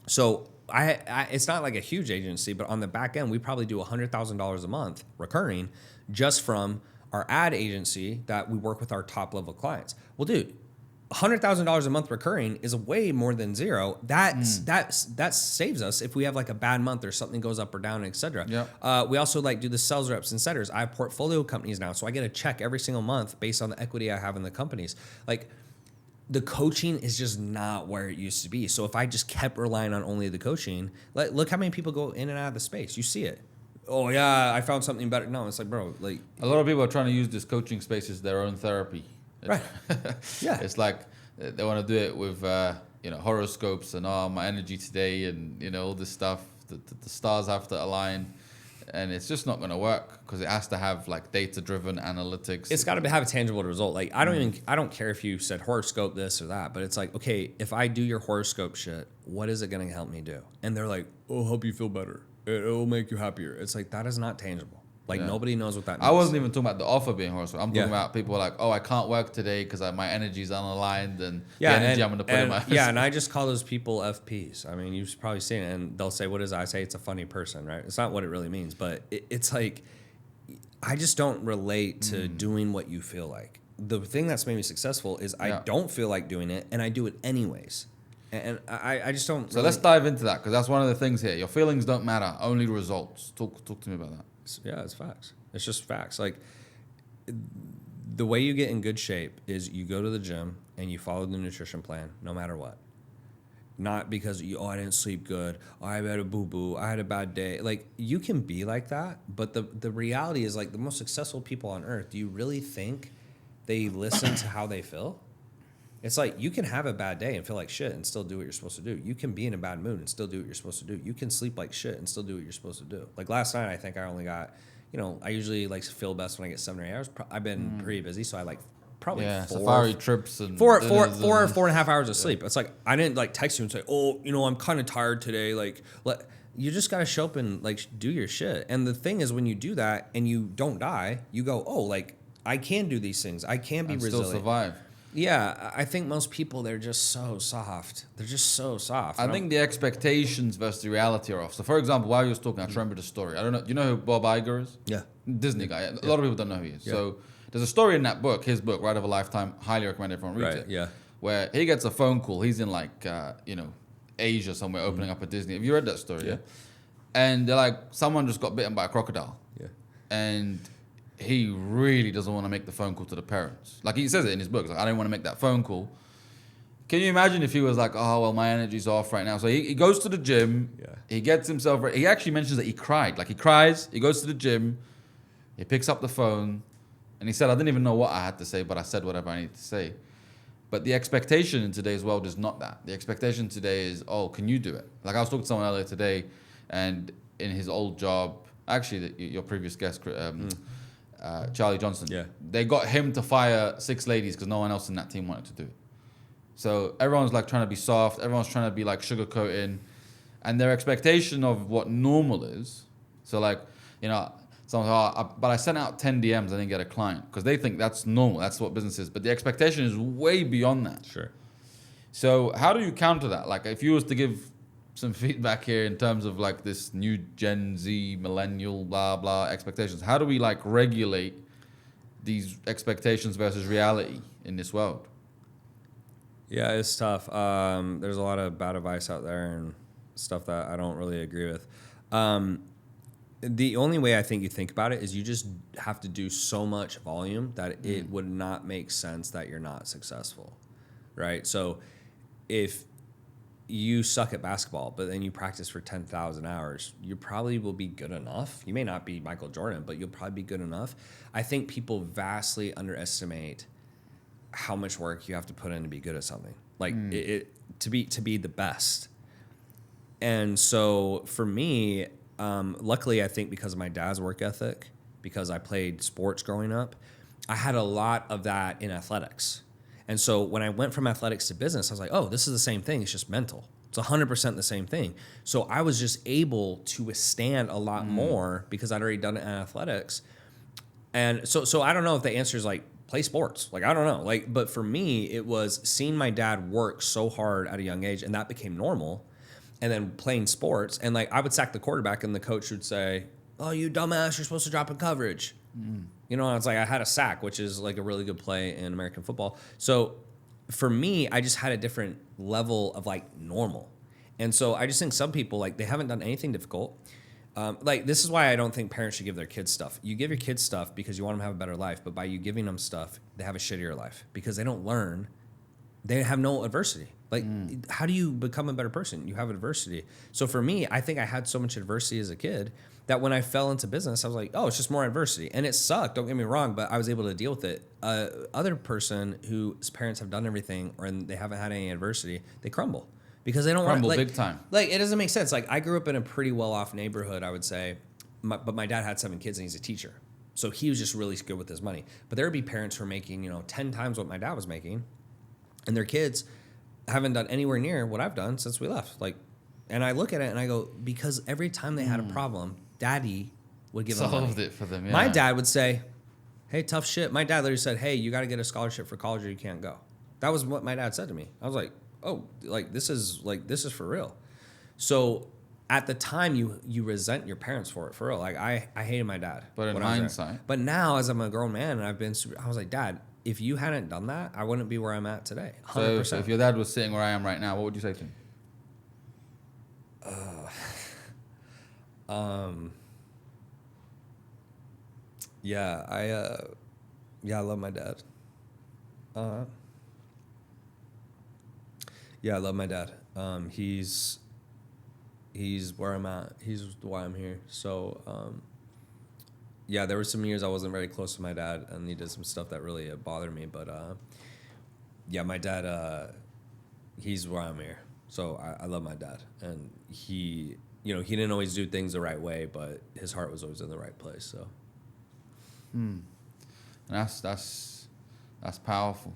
Speaker 2: So it's not like a huge agency, but on the back end, we probably do $100,000 a month recurring just from our ad agency that we work with our top level clients. Well, dude, $100,000 a month recurring is way more than zero. That saves us if we have like a bad month or something goes up or down, et cetera.
Speaker 1: Yep.
Speaker 2: We also like do the sales reps and setters. I have portfolio companies now, so I get a check every single month based on the equity I have in the companies. Like, the coaching is just not where it used to be. So if I just kept relying on only the coaching, look how many people go in and out of the space. You see it. Oh yeah, I found something better. No, it's like, bro, like,
Speaker 1: a lot of people are trying to use this coaching space as their own therapy.
Speaker 2: Right. Yeah.
Speaker 1: It's like they want to do it with horoscopes and my energy today and all this stuff. The stars have to align, and it's just not going to work because it has to have like data-driven analytics.
Speaker 2: It's got to have a tangible result. Like, I don't care if you said horoscope this or that, but it's like, okay, if I do your horoscope shit, what is it going to help me do? And they're like, oh, help you feel better. It'll make you happier. It's like, that is not tangible. Like, nobody knows what that means.
Speaker 1: I wasn't even talking about the offer being horoscope. I'm talking about people like, oh, I can't work today because my energy's unaligned and the energy I'm going to put in my...
Speaker 2: Yeah, and I just call those people FPs. I mean, you've probably seen it, and they'll say, what is it? I say it's a funny person, right? It's not what it really means, but it's like, I just don't relate to doing what you feel like. The thing that's made me successful is I don't feel like doing it, and I do it anyways. And I just don't...
Speaker 1: So let's dive into that, because that's one of the things here. Your feelings don't matter, only results. Talk to me about that.
Speaker 2: Yeah, it's facts. It's just facts. Like, the way you get in good shape is you go to the gym and you follow the nutrition plan no matter what. Not because I didn't sleep good, I had a boo-boo, I had a bad day. Like, you can be like that, but the reality is, like, the most successful people on earth, do you really think they listen to how they feel? It's like you can have a bad day and feel like shit and still do what you're supposed to do. You can be in a bad mood and still do what you're supposed to do. You can sleep like shit and still do what you're supposed to do. Like last night, I think I only got, I usually like feel best when I get 7 or 8 hours. I've been pretty busy, so I like probably
Speaker 1: safari trips and
Speaker 2: four or 4.5 hours of sleep. It's like I didn't like text you and say, oh, I'm kind of tired today. Like you just gotta show up and like do your shit. And the thing is, when you do that and you don't die, you go, oh, like I can do these things. I can be resilient.
Speaker 1: Still survive.
Speaker 2: Yeah, I think most people, they're just so soft. They're just so soft.
Speaker 1: I think the expectations versus the reality are off. So, for example, while you was talking, I remember the story. I don't know. Do you know who Bob Iger is?
Speaker 2: Yeah.
Speaker 1: Disney guy. A lot of people don't know who he is. Yeah. So, there's a story in that book, his book, Ride of a Lifetime. Highly recommend everyone read it.
Speaker 2: Yeah.
Speaker 1: Where he gets a phone call. He's in like, Asia somewhere, opening up a Disney. Have you read that story? Yeah. And they're like, someone just got bitten by a crocodile.
Speaker 2: Yeah.
Speaker 1: And he really doesn't want to make the phone call to the parents. Like he says it in his book. Like, I don't want to make that phone call. Can you imagine if he was like, oh, well, my energy's off right now. So he goes to the gym. Yeah. He gets himself ready. He actually mentions that he cried. Like he cries. He goes to the gym. He picks up the phone. And he said, I didn't even know what I had to say, but I said whatever I needed to say. But the expectation in today's world is not that. The expectation today is, oh, can you do it? Like I was talking to someone earlier today, and in his old job, actually your previous guest, Charlie Johnson.
Speaker 2: Yeah.
Speaker 1: They got him to fire 6 ladies because no one else in that team wanted to do it. So everyone's like trying to be soft. Everyone's trying to be like sugarcoating. And their expectation of what normal is. So like, someone, but I sent out 10 DMs, I didn't get a client. Because they think that's normal. That's what business is. But the expectation is way beyond that.
Speaker 2: Sure.
Speaker 1: So how do you counter that? Like if you was to give some feedback here in terms of like this new Gen Z, millennial, blah, blah expectations. How do we like regulate these expectations versus reality in this world?
Speaker 2: Yeah, it's tough. There's a lot of bad advice out there and stuff that I don't really agree with. The only way I think you think about it is you just have to do so much volume that it would not make sense that you're not successful, right? So if you suck at basketball, but then you practice for 10,000 hours, you probably will be good enough. You may not be Michael Jordan, but you'll probably be good enough. I think people vastly underestimate how much work you have to put in to be good at something. Like to be the best. And so for me, luckily I think because of my dad's work ethic, because I played sports growing up, I had a lot of that in athletics. And so when I went from athletics to business, I was like, oh, this is the same thing. It's just mental. It's 100% the same thing. So I was just able to withstand a lot more because I'd already done it in athletics. And so I don't know if the answer is like play sports. Like, I don't know. Like, but for me, it was seeing my dad work so hard at a young age, and that became normal. And then playing sports, and like I would sack the quarterback, and the coach would say, oh, you dumbass, you're supposed to drop in coverage. And it's like I had a sack, which is like a really good play in American football. So for me, I just had a different level of like normal. And so I just think some people, like, they haven't done anything difficult. Like, this is why I don't think parents should give their kids stuff. You give your kids stuff because you want them to have a better life, but by you giving them stuff, they have a shittier life because they don't learn. They have no adversity. Like, how do you become a better person? You have adversity. So for me, I think I had so much adversity as a kid that when I fell into business, I was like, oh, it's just more adversity. And it sucked, don't get me wrong, but I was able to deal with it. Other person whose parents have done everything or they haven't had any adversity, they crumble. Because they don't
Speaker 1: crumble
Speaker 2: want, like,
Speaker 1: big time.
Speaker 2: Like, it doesn't make sense. Like, I grew up in a pretty well-off neighborhood, I would say, but my dad had 7 kids and he's a teacher. So he was just really good with his money. But there would be parents who are making, 10 times what my dad was making, and their kids haven't done anywhere near what I've done since we left. Like, and I look at it and I go, because every time they had a problem, Daddy would give them money.
Speaker 1: Solved it for them, yeah.
Speaker 2: My dad would say, hey, tough shit. My dad literally said, hey, you got to get a scholarship for college or you can't go. That was what my dad said to me. I was like, oh, this is for real. So at the time, you resent your parents for it, for real. Like, I hated my dad.
Speaker 1: But in hindsight.
Speaker 2: But now, as I'm a grown man and I was like, Dad, if you hadn't done that, I wouldn't be where I'm at today. 100%.
Speaker 1: So if your dad was sitting where I am right now, what would you say to him?
Speaker 2: I love my dad. I love my dad. He's where I'm at. He's why I'm here. So, there were some years I wasn't very close to my dad, and he did some stuff that really bothered me. But Yeah, my dad, he's why I'm here. So I love my dad. And he didn't always do things the right way, but his heart was always in the right place. So.
Speaker 1: And that's powerful.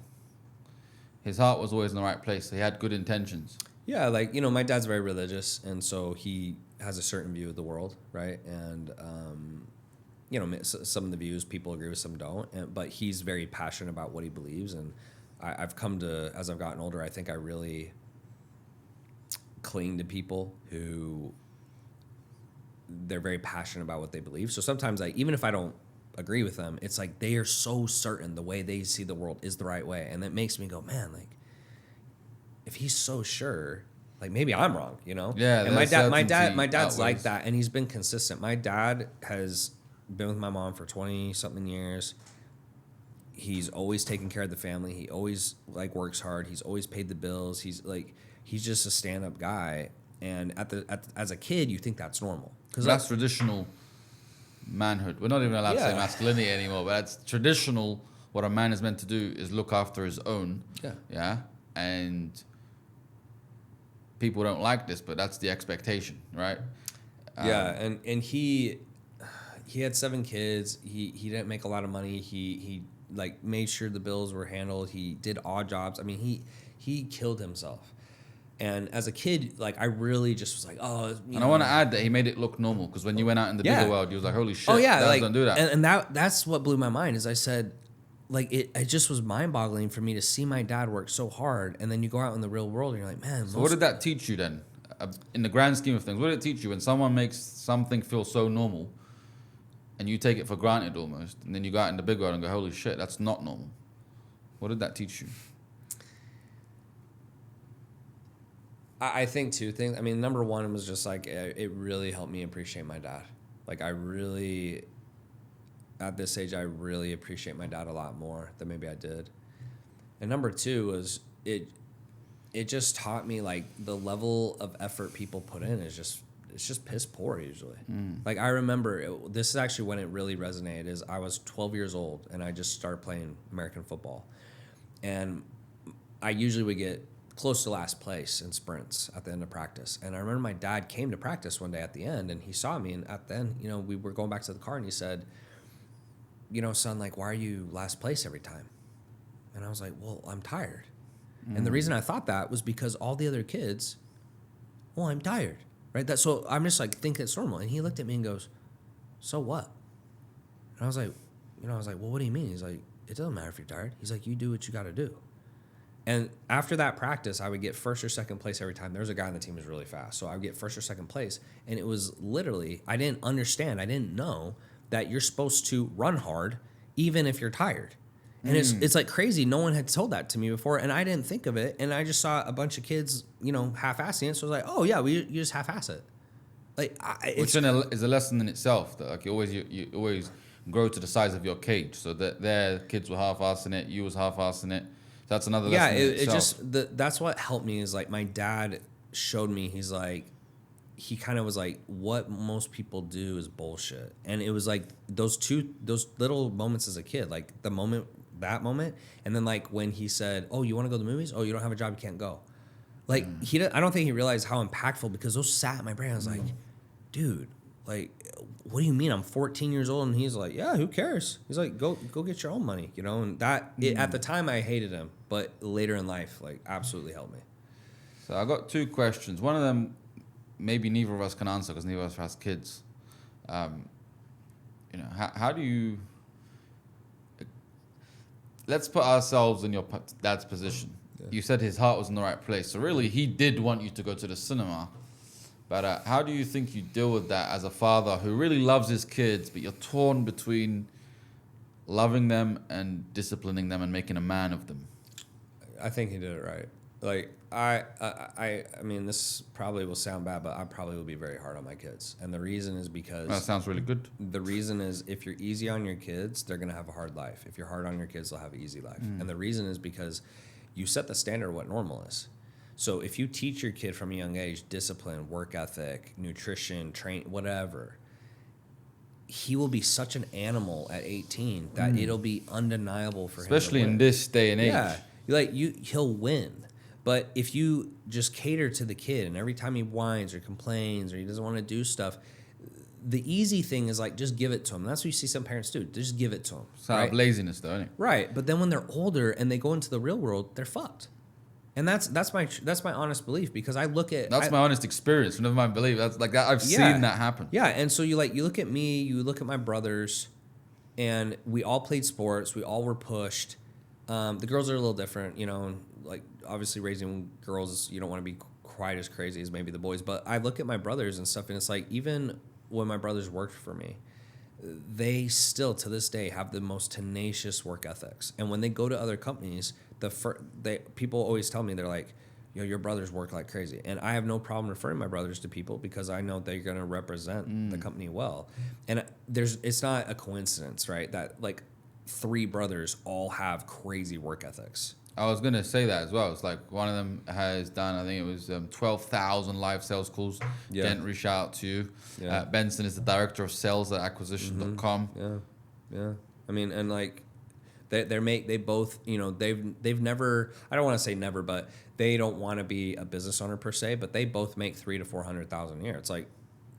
Speaker 1: His heart was always in the right place. He had good intentions.
Speaker 2: Yeah, like, my dad's very religious, and so he has a certain view of the world, right? And, some of the views people agree with, some don't. But he's very passionate about what he believes. And I've come to, as I've gotten older, I think I really cling to people who they're very passionate about what they believe. So sometimes, even if I don't agree with them, it's like they are so certain the way they see the world is the right way. And that makes me go, man, like, if he's so sure, like, maybe I'm wrong,
Speaker 1: Yeah.
Speaker 2: And my dad's like that, and he's been consistent. My dad has been with my mom for 20 something years. He's always taken care of the family. He always works hard. He's always paid the bills. He's just a stand-up guy. And as a kid, you think that's normal,
Speaker 1: because that's traditional manhood. We're not even allowed to say masculinity anymore, but that's traditional. What a man is meant to do is look after his own. Yeah. And people don't like this, but that's the expectation, right?
Speaker 2: And he had 7 kids. He didn't make a lot of money. He made sure the bills were handled. He did odd jobs. I mean, he killed himself. And as a kid, I really just was like, oh.
Speaker 1: And I want to add that he made it look normal, because when you went out in the bigger world, you was like, holy shit, dads don't do that.
Speaker 2: And that's what blew my mind, is I said, it just was mind-boggling for me to see my dad work so hard, and then you go out in the real world and you're like, man.
Speaker 1: So what did that teach you then? In the grand scheme of things, what did it teach you when someone makes something feel so normal and you take it for granted almost, and then you go out in the big world and go, holy shit, that's not normal? What did that teach you?
Speaker 2: I think 2 things. I mean, number one was just it really helped me appreciate my dad. At this age, I really appreciate my dad a lot more than maybe I did. And number 2 was it just taught me the level of effort people put in is just piss poor usually. I remember this is actually when it really resonated. Is I was 12 years old and I just started playing American football, and I usually would get close to last place in sprints at the end of practice. And I remember my dad came to practice one day at the end, and he saw me, and at the end, we were going back to the car, and he said, son, why are you last place every time? And I was like, well, I'm tired. And the reason I thought that was because all the other kids, well, I'm tired, right? So I'm just think it's normal. And he looked at me and goes, so what? And I was like, well, what do you mean? He's like, it doesn't matter if you're tired. He's like, you do what you got to do. And after that practice, I would get first or second place every time. There was a guy on the team who was really fast, so I would get first or second place. And it was literally, I didn't understand, I didn't know that you're supposed to run hard even if you're tired. And it's crazy. No one had told that to me before, and I didn't think of it. And I just saw a bunch of kids, half-assing it. So I was like, oh yeah, you just half-ass it.
Speaker 1: Which is a lesson in itself. That you always grow to the size of your cage. So that their kids were half-assing it, you was half-assing it. That's another lesson in itself.
Speaker 2: That's what helped me, is my dad showed me, he kind of was like, what most people do is bullshit. And it was those little moments as a kid, that moment. And then when he said, oh, you want to go to the movies? Oh, you don't have a job, you can't go. I don't think he realized how impactful, because those sat in my brain. I was like, dude, what do you mean? I'm 14 years old. And he's like, yeah, who cares? He's like, go get your own money, and that at the time I hated him, but later in life, absolutely helped me.
Speaker 1: So I got 2 questions. One of them, maybe neither of us can answer because neither of us has kids. How do you, let's put ourselves in your dad's position. Yeah. You said his heart was in the right place. So really, he did want you to go to the cinema. But how do you think you deal with that as a father who really loves his kids, but you're torn between loving them and disciplining them and making a man of them?
Speaker 2: I think he did it right. I mean, this probably will sound bad, but I probably will be very hard on my kids. And the reason is because...
Speaker 1: That sounds really good.
Speaker 2: The reason is, if you're easy on your kids, they're going to have a hard life. If you're hard on your kids, they'll have an easy life. And the reason is because you set the standard of what normal is. So if you teach your kid from a young age discipline, work ethic, nutrition, train, whatever, he will be such an animal at 18 that it'll be undeniable for him.
Speaker 1: Especially in this day and age.
Speaker 2: Yeah. he'll win. But if you just cater to the kid and every time he whines or complains or he doesn't want to do stuff, the easy thing is like, just give it to him. That's what you see some parents do. Just give it to him.
Speaker 1: It's out of laziness though, isn't it?
Speaker 2: Right. But then when they're older and they go into the real world, they're fucked. And that's my honest belief, because I look at...
Speaker 1: That's my honest experience. Never mind belief. That's like that. I've seen that happen.
Speaker 2: Yeah. And so you look at me, you look at my brothers, and we all played sports. We all were pushed. The girls are a little different, and like obviously raising girls, you don't want to be quite as crazy as maybe the boys. But I look at my brothers and stuff, and it's like, even when my brothers worked for me, they still to this day have the most tenacious work ethics. And when they go to other companies, people always tell me, they're like, your brothers work like crazy. And I have no problem referring my brothers to people because I know they're going to represent the company well. And it's not a coincidence, right, that like 3 brothers all have crazy work ethics.
Speaker 1: I was going to say that as well. It's like one of them has done, I think it was 12,000 live sales calls.
Speaker 2: Yeah.
Speaker 1: Didn't reach out to you.
Speaker 2: Yeah.
Speaker 1: Benson is the director of sales at acquisition.com.
Speaker 2: Yeah. I mean, and like they both, they've never, I don't want to say never, but they don't want to be a business owner per se, but they both make $300,000 to $400,000 a year. It's like,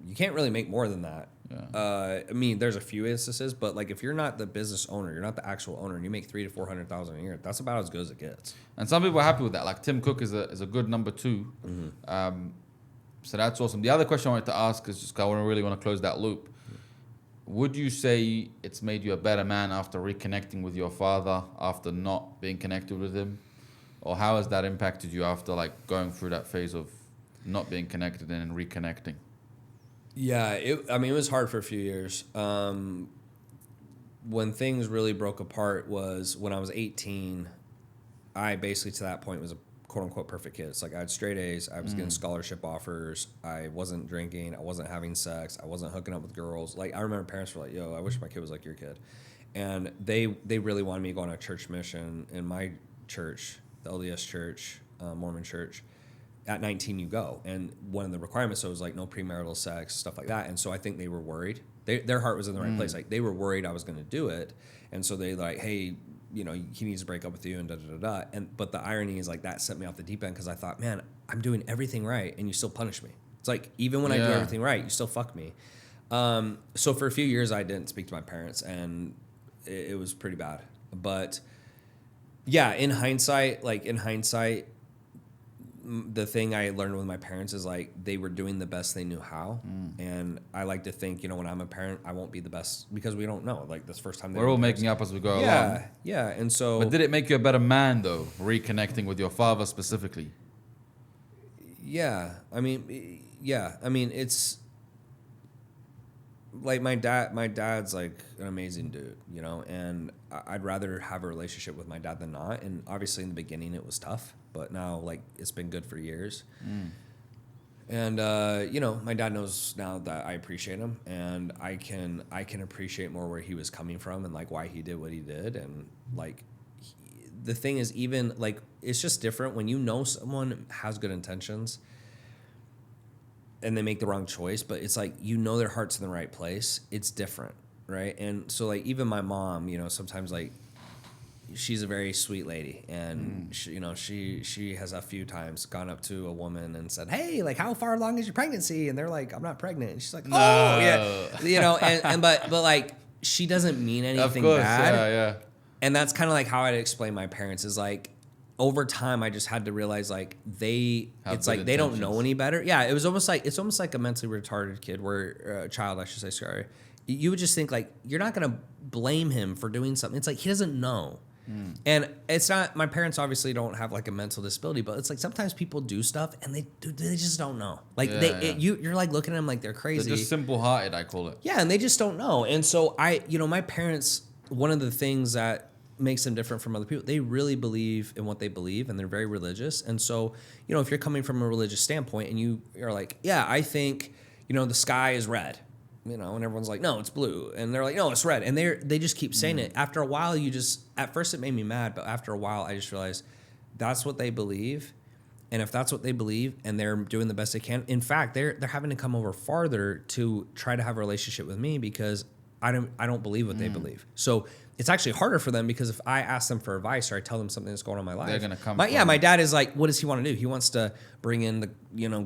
Speaker 2: you can't really make more than that. Yeah. I mean, there's a few instances, but like if you're not the business owner, you're not the actual owner, and you make $300,000 to $400,000 a year, that's about as good as it gets.
Speaker 1: And some people are happy with that. Like Tim Cook is a good number 2. So that's awesome. The other question I wanted to ask is just, I really want to close that loop. Would you say it's made you a better man after reconnecting with your father, after not being connected with him? Or how has that impacted you after like going through that phase of not being connected and reconnecting?
Speaker 2: Yeah, it was hard for a few years. When things really broke apart was when I was 18. I basically, to that point, was a quote-unquote perfect kid. It's like I had straight A's. I was getting scholarship offers. I wasn't drinking. I wasn't having sex. I wasn't hooking up with girls. Like, I remember parents were like, yo, I wish my kid was like your kid. And they really wanted me to go on a church mission. In my church, the LDS church, Mormon church, at 19 you go. And one of the requirements was like no premarital sex, stuff like that. And so I think they were worried. Their heart was in the right place. Like, they were worried I was going to do it. And so they like, hey, he needs to break up with you and da-da-da-da. But the irony is like that set me off the deep end, because I thought, man, I'm doing everything right and you still punish me. It's like, even when I do everything right, you still fuck me. So for a few years I didn't speak to my parents, and it was pretty bad. But yeah, in hindsight, the thing I learned with my parents is like they were doing the best they knew how. And I like to think, when I'm a parent, I won't be the best, because we don't know. Like, this first time
Speaker 1: we're all making up as we go along.
Speaker 2: Yeah. And so,
Speaker 1: but did it make you a better man though, reconnecting with your father specifically?
Speaker 2: Yeah. I mean, it's like my dad's like an amazing dude, and I'd rather have a relationship with my dad than not. And obviously in the beginning it was tough, but now like it's been good for years. And my dad knows now that I appreciate him, and I can appreciate more where he was coming from and like why he did what he did. And like the thing is, even like, it's just different when someone has good intentions and they make the wrong choice, but it's like, their heart's in the right place. It's different, right? And so like, even my mom, sometimes like, she's a very sweet lady, and she has a few times gone up to a woman and said, hey, like, how far along is your pregnancy? And they're like, I'm not pregnant. And she's like, oh, yeah. But like, she doesn't mean anything bad.
Speaker 1: Yeah.
Speaker 2: And that's kind of like how I'd explain my parents, is like, over time, I just had to realize like they don't know any better. Yeah, it's almost like a mentally retarded kid, child, I should say. Sorry, you would just think like, you're not gonna blame him for doing something. It's like, he doesn't know. And it's not, my parents obviously don't have like a mental disability, but it's like sometimes people do stuff and they just don't know. Like you're like looking at them like they're crazy.
Speaker 1: They're just simple-hearted, I call it.
Speaker 2: Yeah, and they just don't know. And so my parents, one of the things that makes them different from other people, they really believe in what they believe, and they're very religious. And so, if you're coming from a religious standpoint and you are like, yeah, I think, the sky is red, and everyone's like, no, it's blue. And they're like, no, it's red. And they just keep saying it. After a while, at first it made me mad, but after a while I just realized that's what they believe. And if that's what they believe and they're doing the best they can, in fact, they're having to come over farther to try to have a relationship with me, because I don't believe what they believe. So it's actually harder for them because if I ask them for advice or I tell them something that's going on in my life,
Speaker 1: They're gonna come.
Speaker 2: My dad is like, what does he want to do? He wants to bring in the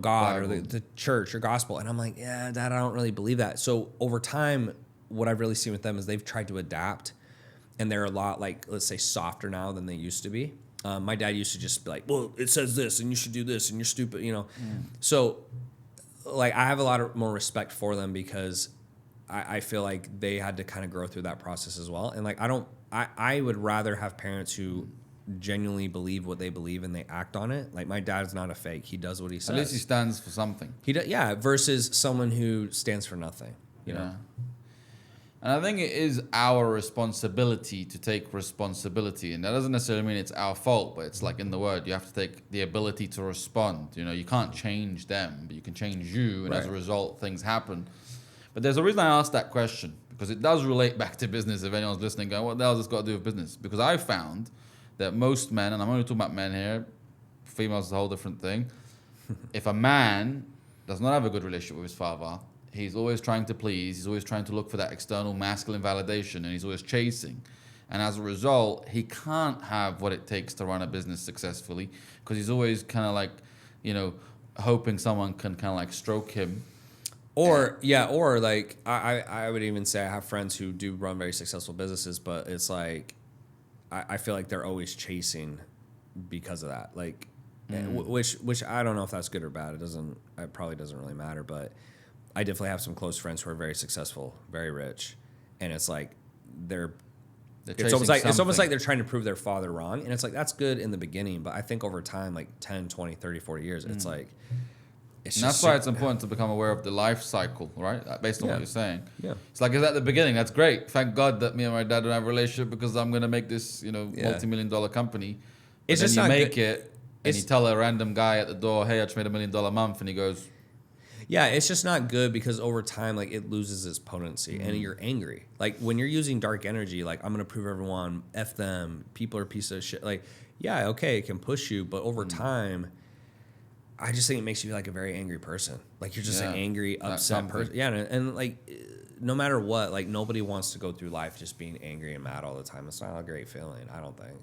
Speaker 2: God or the church or gospel, and I'm like, yeah, Dad, I don't really believe that. So over time, what I've really seen with them is they've tried to adapt, and they're a lot like, let's say, softer now than they used to be. My dad used to just be like, well, it says this, and you should do this, and you're stupid, So like I have a lot more respect for them because I feel like they had to kind of grow through that process as well. And like, I would rather have parents who genuinely believe what they believe and they act on it. Like my dad's not a fake. He does what he says.
Speaker 1: At least he stands for something.
Speaker 2: Versus someone who stands for nothing, you know?
Speaker 1: And I think it is our responsibility to take responsibility. And that doesn't necessarily mean it's our fault, but it's like in the word, you have to take the ability to respond. You can't change them, but you can change you. And as a result, things happen. But there's a reason I asked that question, because it does relate back to business. If anyone's listening, going, what the hell has this got to do with business? Because I found that most men, and I'm only talking about men here, females is a whole different thing. If a man does not have a good relationship with his father, he's always trying to please, he's always trying to look for that external masculine validation, and he's always chasing. And as a result, he can't have what it takes to run a business successfully, because he's always kind of like, hoping someone can kind of like stroke him.
Speaker 2: Or like I would even say I have friends who do run very successful businesses, but it's like I feel like they're always chasing because of that. Like, which I don't know if that's good or bad. It probably doesn't really matter. But I definitely have some close friends who are very successful, very rich, and it's like it's almost like they're trying to prove their father wrong, and it's like that's good in the beginning, but I think over time, like 10, 20, 30, 40 years, it's like.
Speaker 1: And that's why it's important to become aware of the life cycle, right? Based on what you're saying.
Speaker 2: Yeah.
Speaker 1: It's like, it's at the beginning. That's great. Thank God that me and my dad don't have a relationship, because I'm going to make this, multi-million-dollar company. But
Speaker 2: it's
Speaker 1: then
Speaker 2: just
Speaker 1: you
Speaker 2: not
Speaker 1: make
Speaker 2: good.
Speaker 1: it, and you tell a random guy at the door, hey, I just made $1 million a month. And he goes...
Speaker 2: Yeah, it's just not good because over time, like, it loses its potency and you're angry. Like, when you're using dark energy, like, I'm going to prove everyone, F them, people are a piece of shit. Like, yeah, okay, it can push you, but over time... I just think it makes you like a very angry person. Like you're just an angry, upset person. Yeah, and like no matter what, like nobody wants to go through life just being angry and mad all the time. It's not a great feeling, I don't think.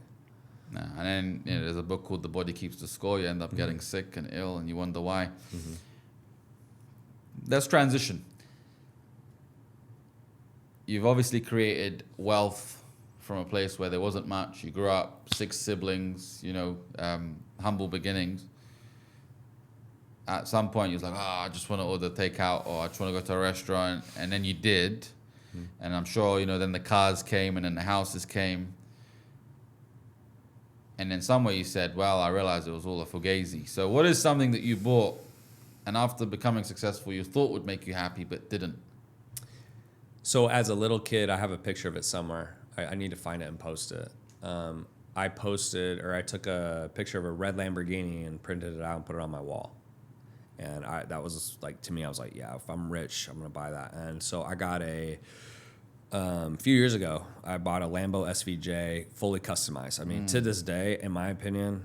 Speaker 1: No, and then there's a book called The Body Keeps the Score. You end up getting sick and ill, and you wonder why. Let's transition. You've obviously created wealth from a place where there wasn't much. You grew up, 6 siblings, humble beginnings. At some point, you was like, I just want to order takeout, or I just want to go to a restaurant. And then you did. And I'm sure, then the cars came, and then the houses came. And then somewhere you said, well, I realized it was all a fugazi. So what is something that you bought, and after becoming successful, you thought would make you happy, but didn't?
Speaker 2: So as a little kid, I have a picture of it somewhere. I need to find it and post it. I took a picture of a red Lamborghini and printed it out and put it on my wall. And that was like, to me, I was like, yeah, if I'm rich, I'm going to buy that. And so I got a few years ago, I bought a Lambo SVJ fully customized. I mean, to this day, in my opinion,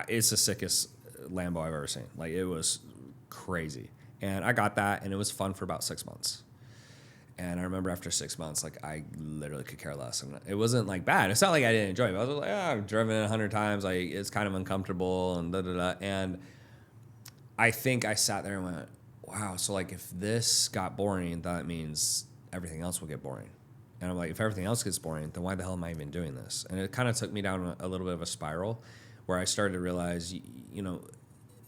Speaker 2: it's the sickest Lambo I've ever seen. Like, it was crazy. And I got that, and it was fun for about 6 months. And I remember after 6 months, like, I literally could care less. And it wasn't, like, bad. It's not like I didn't enjoy it. I was like, I've driven it 100 times. Like, it's kind of uncomfortable and da-da-da. And I think I sat there and went, wow, so like if this got boring, that means everything else will get boring. And I'm like, if everything else gets boring, then why the hell am I even doing this? And it kind of took me down a little bit of a spiral where I started to realize,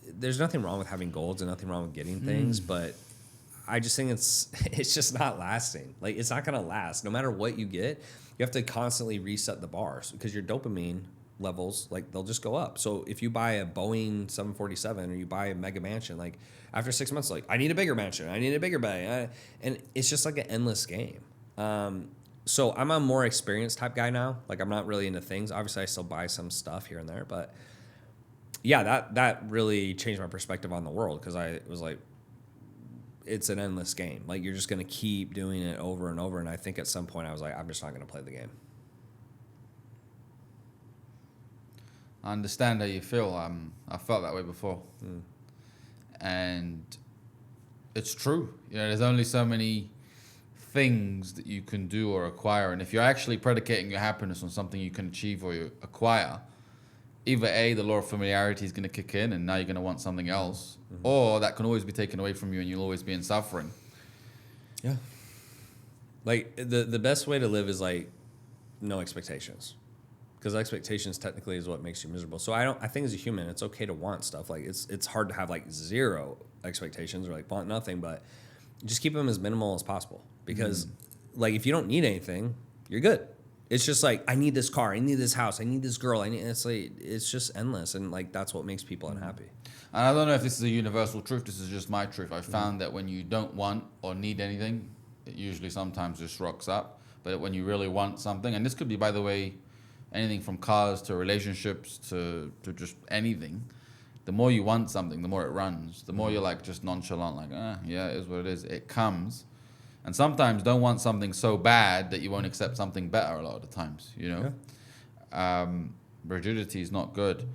Speaker 2: there's nothing wrong with having goals and nothing wrong with getting things, but I just think it's just not lasting. Like, it's not going to last. No matter what you get, you have to constantly reset the bars because your dopamine levels, like, they'll just go up. So if you buy a Boeing 747 or you buy a mega mansion, like after 6 months, like, I need a bigger mansion, I need a bigger bay, and it's just like an endless game. So I'm a more experienced type guy now. Like, I'm not really into things. Obviously, I still buy some stuff here and there, but yeah, that really changed my perspective on the world because I was like, it's an endless game. Like, you're just going to keep doing it over and over. And I think at some point I was like, I'm just not going to play the game.
Speaker 1: I understand how you feel. I felt that way before. And it's true. There's only so many things that you can do or acquire. And if you're actually predicating your happiness on something you can achieve or you acquire, either A, the law of familiarity is going to kick in and now you're going to want something else, or that can always be taken away from you and you'll always be in suffering.
Speaker 2: Yeah. Like the best way to live is like no expectations, because expectations technically is what makes you miserable. So I think as a human, it's okay to want stuff. Like it's hard to have like zero expectations or like want nothing, but just keep them as minimal as possible, because like if you don't need anything, you're good. It's just like, I need this car, I need this house, I need this girl, it's like, it's just endless, and like that's what makes people unhappy.
Speaker 1: And I don't know if this is a universal truth, this is just my truth. I found that when you don't want or need anything, it usually sometimes just rocks up. But when you really want something, and this could be, by the way, anything from cars to relationships to just anything, the more you want something, the more it runs. The more you're like just nonchalant, like, yeah, it is what it is. It comes. And sometimes don't want something so bad that you won't accept something better a lot of the times, you know? Yeah. Rigidity is not good.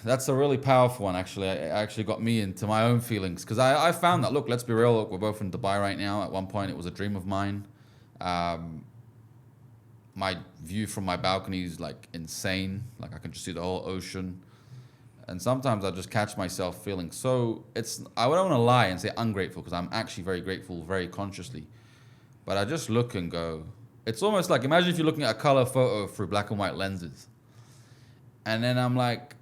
Speaker 1: That's a really powerful one, actually. It actually got me into my own feelings. Because I found that, look, let's be real. Look, we're both in Dubai right now. At one point, it was a dream of mine. My view from my balcony is, like, insane. Like, I can just see the whole ocean. And sometimes I just catch myself feeling so, I don't want to lie and say ungrateful, because I'm actually very grateful, very consciously. But I just look and go, it's almost like, imagine if you're looking at a color photo through black and white lenses. And then I'm like,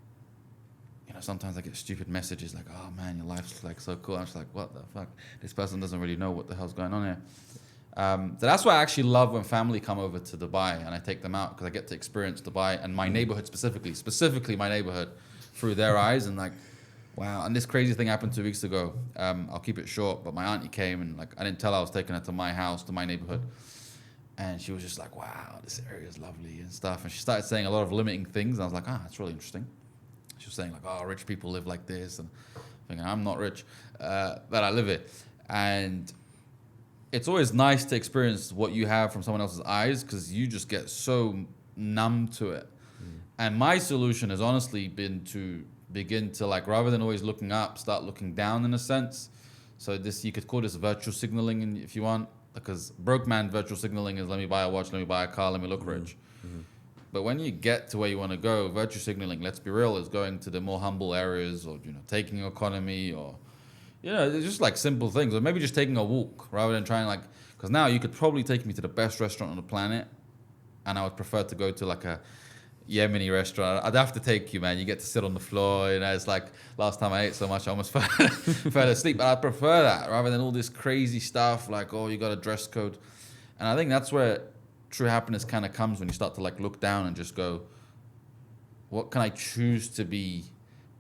Speaker 1: you know, sometimes I get stupid messages like, oh man, your life's like so cool. I'm just like, what the fuck? This person doesn't really know what the hell's going on here. So that's why I actually love when family come over to Dubai and I take them out, because I get to experience Dubai and my neighborhood specifically my neighborhood, through their eyes, and like, wow. And this crazy thing happened 2 weeks ago. I'll keep it short, but my auntie came and like, I didn't tell her I was taking her to my house, to my neighborhood. And she was just like, wow, this area is lovely and stuff. And she started saying a lot of limiting things. And I was like, that's really interesting. She was saying like, oh, rich people live like this. And I'm thinking, I'm not rich, but I live it. And it's always nice to experience what you have from someone else's eyes, because you just get so numb to it. And my solution has honestly been to begin to, like, rather than always looking up, start looking down in a sense. So this, you could call this virtual signaling if you want, because broke man virtual signaling is, let me buy a watch, let me buy a car, let me look rich. But when you get to where you want to go, virtual signaling, let's be real, is going to the more humble areas, or, you know, taking economy, or, you know, it's just like simple things, or maybe just taking a walk rather than trying, like, because now you could probably take me to the best restaurant on the planet, and I would prefer to go to like a Yemeni restaurant. I'd have to take you, man. You get to sit on the floor. You know, it's like last time I ate so much, I almost fell asleep. But I prefer that rather than all this crazy stuff like, oh, you got a dress code. And I think that's where true happiness kind of comes, when you start to like look down and just go, what can I choose to be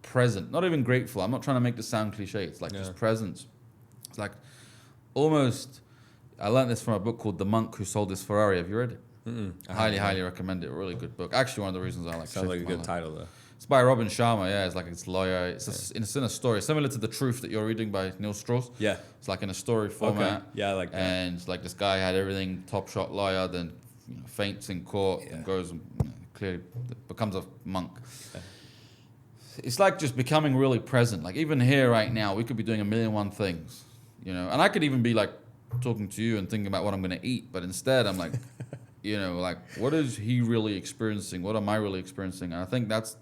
Speaker 1: present? Not even grateful. I'm not trying to make this sound cliche. It's like just presence. It's like almost, I learned this from a book called The Monk Who Sold His Ferrari. Have you read it? Highly recommend it. A really good book. Actually, one of the reasons I like.
Speaker 2: Sounds like a good title though.
Speaker 1: It's by Robin Sharma. Yeah, it's like it's lawyer. It's in a story similar to The Truth that you're reading by Neil Strauss.
Speaker 2: Yeah,
Speaker 1: it's like in a story format.
Speaker 2: Okay. Yeah, I like that.
Speaker 1: And it's like this guy had everything, top shot lawyer, then faints in court and goes and clearly becomes a monk. Yeah. It's like just becoming really present. Like even here right now, we could be doing 1,000,001 things, you know, and I could even be like talking to you and thinking about what I'm going to eat, but instead I'm like. You know, like, what is he really experiencing? What am I really experiencing? And I think that's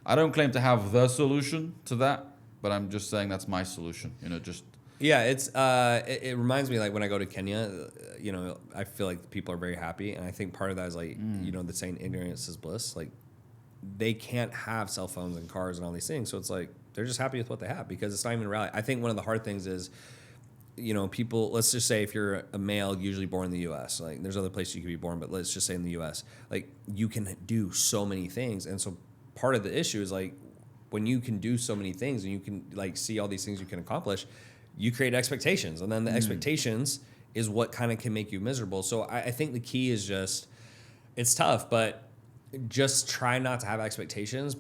Speaker 1: I don't claim to have the solution to that, but I'm just saying that's my solution, you know, just.
Speaker 2: Yeah, it reminds me, like, when I go to Kenya, you know, I feel like people are very happy. And I think part of that is, like, you know, the saying ignorance is bliss. Like, they can't have cell phones and cars and all these things. So it's like, they're just happy with what they have, because it's not even reality. I think one of the hard things is, you know, people, let's just say if you're a male usually born in the U.S., like there's other places you could be born, but let's just say in the U.S., like you can do so many things. And so part of the issue is like when you can do so many things and you can like see all these things you can accomplish, you create expectations. And then the expectations is what kind of can make you miserable. So I think the key is just, it's tough, but just try not to have expectations,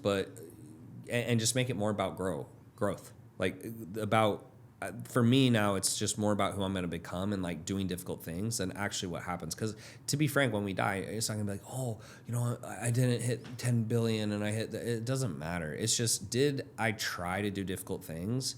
Speaker 2: and just make it more about growth. Like about, for me now, it's just more about who I'm going to become and like doing difficult things than actually what happens. Because to be frank, when we die, it's not going to be like, oh, you know, I didn't hit 10 billion and it doesn't matter. It's just, did I try to do difficult things?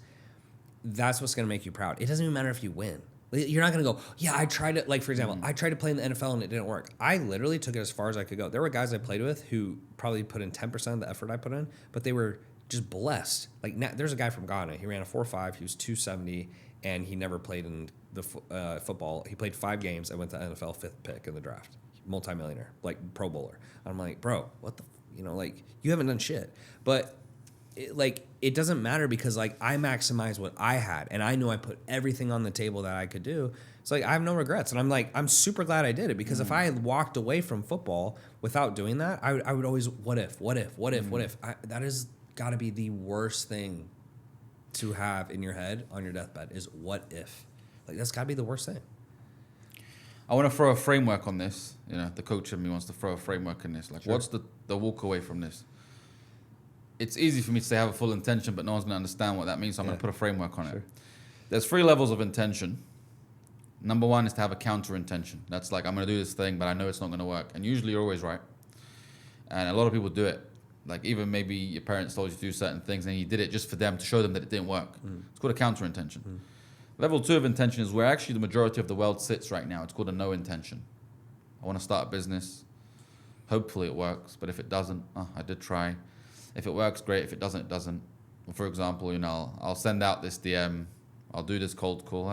Speaker 2: That's what's going to make you proud. It doesn't even matter if you win. You're not going to go, yeah, I tried it. Like, for example, I tried to play in the NFL and it didn't work. I literally took it as far as I could go. There were guys I played with who probably put in 10% of the effort I put in, but they were just blessed. Like, there's a guy from Ghana. He ran a 4.5. He was 270, and he never played in the football. He played 5 games and went to NFL 5th pick in the draft. Multimillionaire, like Pro Bowler. I'm like, bro, what the, like, you haven't done shit. But it doesn't matter because like I maximized what I had and I knew I put everything on the table that I could do. It's like I have no regrets, and I'm super glad I did it because if I had walked away from football without doing that, I would always what if. That is got to be the worst thing to have in your head on your deathbed is what if. Like that's got to be the worst thing.
Speaker 1: I want to throw a framework on this. The coach in me wants to throw a framework in this. Like,
Speaker 2: Sure.
Speaker 1: What's the walk away from this? It's easy for me to say have a full intention, but no one's going to understand what that means, so I'm going to put a framework on it. There's 3 levels of intention. Number 1 is to have a counter intention. That's like, I'm going to do this thing, but I know it's not going to work. And usually you're always right. And a lot of people do it. Like, even maybe your parents told you to do certain things, and you did it just for them to show them that it didn't work. It's called a counter intention. Level 2 of intention is where actually the majority of the world sits right now. It's called a no intention. I want to start a business. Hopefully it works, but if it doesn't, I did try. If it works, great. If it doesn't, it doesn't. Well, for example, I'll send out this DM. I'll do this cold call.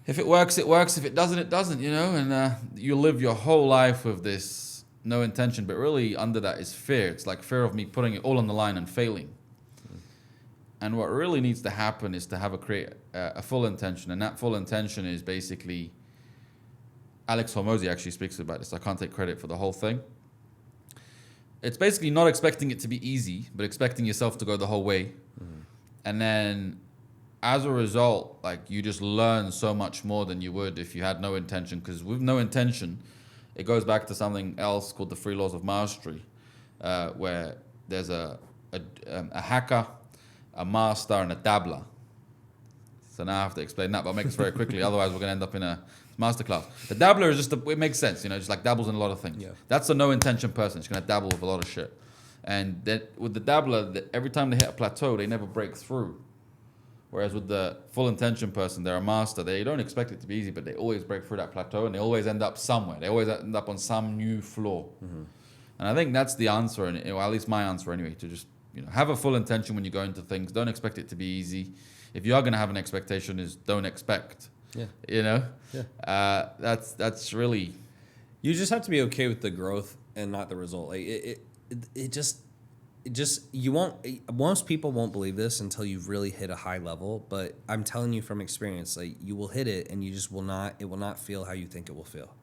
Speaker 1: If it works, it works. If it doesn't, it doesn't, And you live your whole life with this no intention, but really under that is fear. It's like fear of me putting it all on the line and failing. And what really needs to happen is to create a full intention. And that full intention is basically, Alex Hormozy actually speaks about this. I can't take credit for the whole thing. It's basically not expecting it to be easy, but expecting yourself to go the whole way. And then as a result, like you just learn so much more than you would if you had no intention. Because with no intention, it goes back to something else called the 3 laws of mastery, where there's a hacker, a master, and a dabbler. So now I have to explain that, but I'll make this very quickly. Otherwise, we're going to end up in a masterclass. The dabbler is it makes sense, just like dabbles in a lot of things. Yeah. That's a no intention person. She's going to dabble with a lot of shit. And then with the dabbler, every time they hit a plateau, they never break through. Whereas with the full intention person, they're a master. They don't expect it to be easy, but they always break through that plateau and they always end up somewhere. They always end up on some new floor. And I think that's the answer, or at least my answer anyway, to just have a full intention when you go into things. Don't expect it to be easy. If you are going to have an expectation, is don't expect. Yeah. That's really.
Speaker 2: You just have to be okay with the growth and not the result. Like it just you won't. Most people won't believe this until you've really hit a high level. But I'm telling you from experience, like you will hit it, and you just will not. It will not feel how you think it will feel.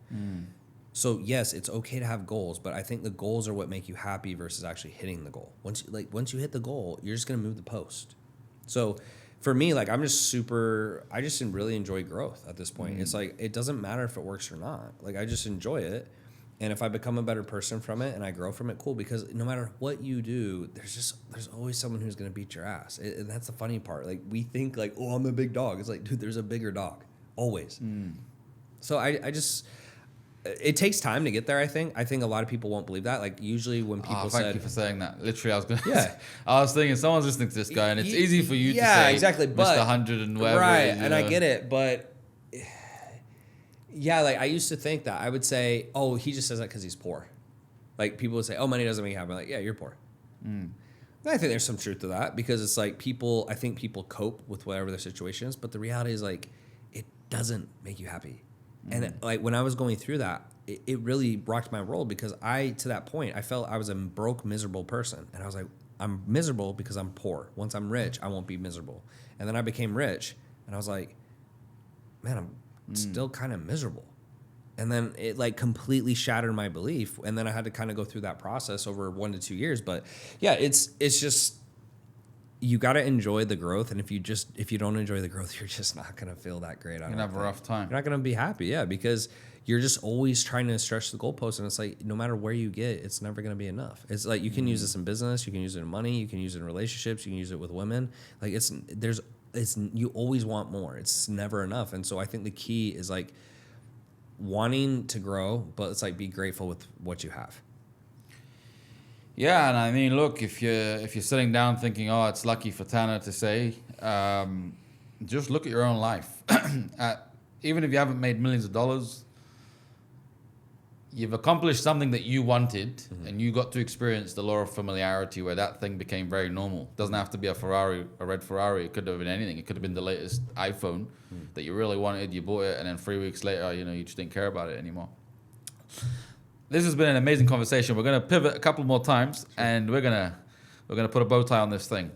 Speaker 2: So yes, it's okay to have goals, but I think the goals are what make you happy versus actually hitting the goal. Once you hit the goal, you're just gonna move the post. So for me, like I just really enjoy growth at this point. It's like it doesn't matter if it works or not. Like I just enjoy it, and if I become a better person from it and I grow from it, cool. Because no matter what you do, there's always someone who's gonna beat your ass. And that's the funny part. Like we think like, oh, I'm a big dog. It's like, dude, there's a bigger dog always. So I just. It takes time to get there, I think. I think a lot of people won't believe that. Like, usually when people
Speaker 1: thank you for saying that. Literally, I was thinking, someone's listening to this guy, and it's easy for you to say,
Speaker 2: yeah, exactly, but,
Speaker 1: Mr. 100 and whatever.
Speaker 2: Right, and I get it, but, yeah, like, I used to think that. I would say, oh, he just says that because he's poor. Like, people would say, oh, money doesn't make you happy. I'm like, yeah, you're poor. And I think there's some truth to that, because it's like I think people cope with whatever their situation is, but the reality is, like, it doesn't make you happy. And like when I was going through that, it really rocked my world, because to that point, I felt I was a broke, miserable person. And I was like, I'm miserable because I'm poor. Once I'm rich, I won't be miserable. And then I became rich, and I was like, man, I'm still kind of miserable. And then it like completely shattered my belief. And then I had to kind of go through that process over 1 to 2 years. But yeah, it's just, you got to enjoy the growth, and if you don't enjoy the growth, you're just not going to feel that great.
Speaker 1: You're going to have a rough time.
Speaker 2: You're not going to be happy, yeah, because you're just always trying to stretch the goalpost, and it's like no matter where you get, it's never going to be enough. It's like you can use this in business, you can use it in money, you can use it in relationships, you can use it with women. Like you always want more. It's never enough, and so I think the key is like wanting to grow, but it's like be grateful with what you have.
Speaker 1: Yeah, and I mean, look, if you're sitting down thinking, oh, it's lucky for Tanner to say, just look at your own life. Even if you haven't made millions of dollars, you've accomplished something that you wanted, and you got to experience the law of familiarity where that thing became very normal. It doesn't have to be a Ferrari, a red Ferrari. It could have been anything. It could have been the latest iPhone that you really wanted. You bought it, and then 3 weeks later, you just didn't care about it anymore. This has been an amazing conversation. We're going to pivot a couple more times, and we're gonna put a bow tie on this thing.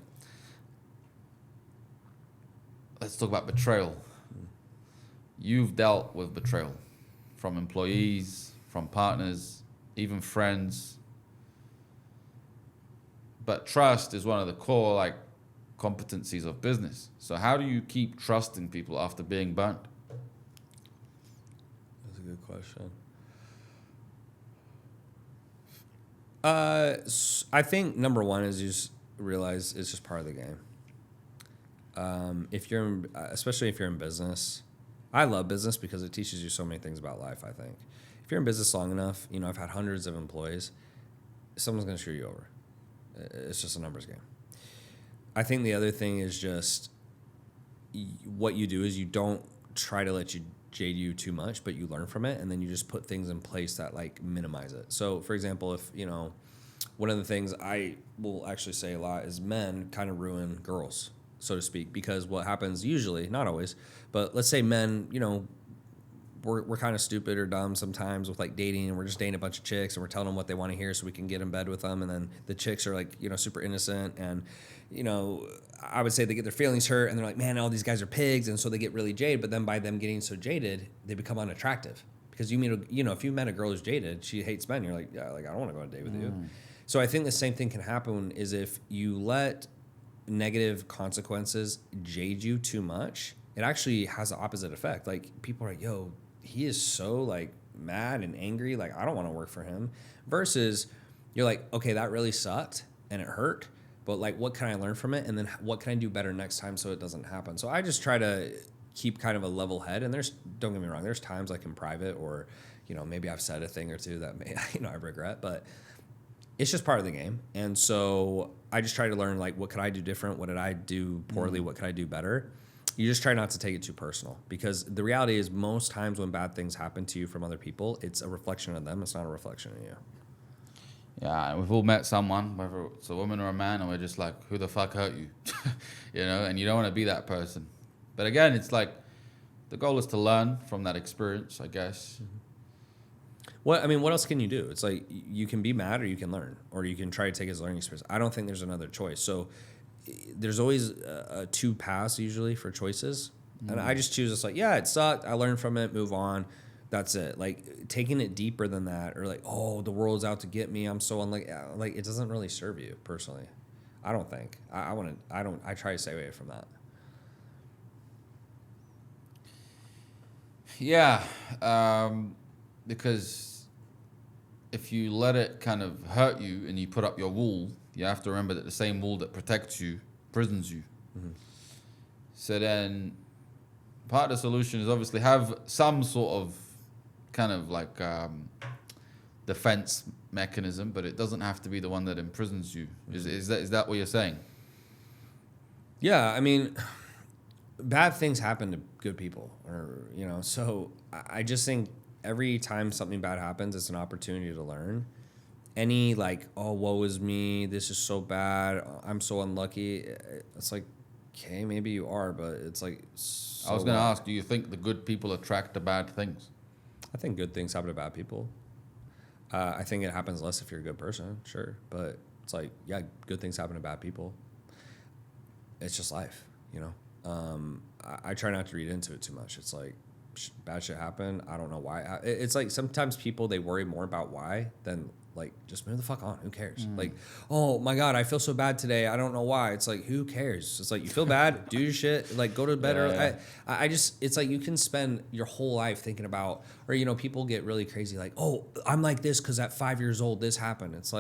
Speaker 1: Let's talk about betrayal. You've dealt with betrayal from employees, from partners, even friends. But trust is one of the core competencies of business. So how do you keep trusting people after being burnt?
Speaker 2: That's a good question. I think number one is you just realize it's just part of the game. Especially if you're in business, I love business because it teaches you so many things about life. I think if you're in business long enough, I've had hundreds of employees. Someone's going to screw you over. It's just a numbers game. I think the other thing is just what you do is you don't try to let you jade you too much, but you learn from it, and then you just put things in place that minimize it. So, for example, if one of the things I will actually say a lot is men kind of ruin girls, so to speak, because what happens usually, not always, but let's say men, we're kind of stupid or dumb sometimes with dating, and we're just dating a bunch of chicks and we're telling them what they want to hear so we can get in bed with them, and then the chicks are super innocent, and I would say they get their feelings hurt, and they're like, man, all these guys are pigs, and so they get really jaded. But then by them getting so jaded, they become unattractive, because if you met a girl who's jaded, she hates men, you're like, yeah, I don't want to go on a date with you. So I think the same thing can happen is if you let negative consequences jade you too much, it actually has the opposite effect. People are like, yo, he is so mad and angry, I don't want to work for him, versus you're like, okay, that really sucked and it hurt, but what can I learn from it, and then what can I do better next time so it doesn't happen? So I just try to keep kind of a level head, and don't get me wrong, there's times in private or maybe I've said a thing or two that I regret, but it's just part of the game. And so I just try to learn what could I do different, what did I do poorly, what could I do better. You just try not to take it too personal, because the reality is most times when bad things happen to you from other people, it's a reflection of them. It's not a reflection of you.
Speaker 1: Yeah, we've all met someone, whether it's a woman or a man, and we're just like, who the fuck hurt you? And you don't want to be that person. But again, it's the goal is to learn from that experience, I guess.
Speaker 2: What else can you do? It's you can be mad or you can learn, or you can try to take it as a learning experience. I don't think there's another choice. So there's always two paths usually for choices. And I just choose it sucked. I learned from it, move on. That's it. Taking it deeper than that, or oh, the world's out to get me, I'm so unlucky. It doesn't really serve you personally. I don't think. I try to stay away from that.
Speaker 1: Yeah. Because if you let it kind of hurt you and you put up your wall, you have to remember that the same wall that protects you prisons you. So then part of the solution is obviously have some sort of kind of defense mechanism, but it doesn't have to be the one that imprisons you. Is that what you're saying?
Speaker 2: Yeah, bad things happen to good people, so I just think every time something bad happens, it's an opportunity to learn. Any oh, woe is me, this is so bad, I'm so unlucky, it's okay, maybe you are, but it's so
Speaker 1: I was going to ask, do you think the good people attract the bad things?
Speaker 2: I think good things happen to bad people. I think it happens less if you're a good person, sure, but it's yeah, good things happen to bad people. It's just life, I try not to read into it too much. It's bad shit happen. I don't know why. It's sometimes people, they worry more about why than just move the fuck on. Who cares? Oh my God, I feel so bad today. I don't know why. It's who cares? It's you feel bad, do your shit, go to bed early. Yeah. I just, it's you can spend your whole life thinking about, or people get really crazy oh, I'm like this because at 5 years old this happened. It's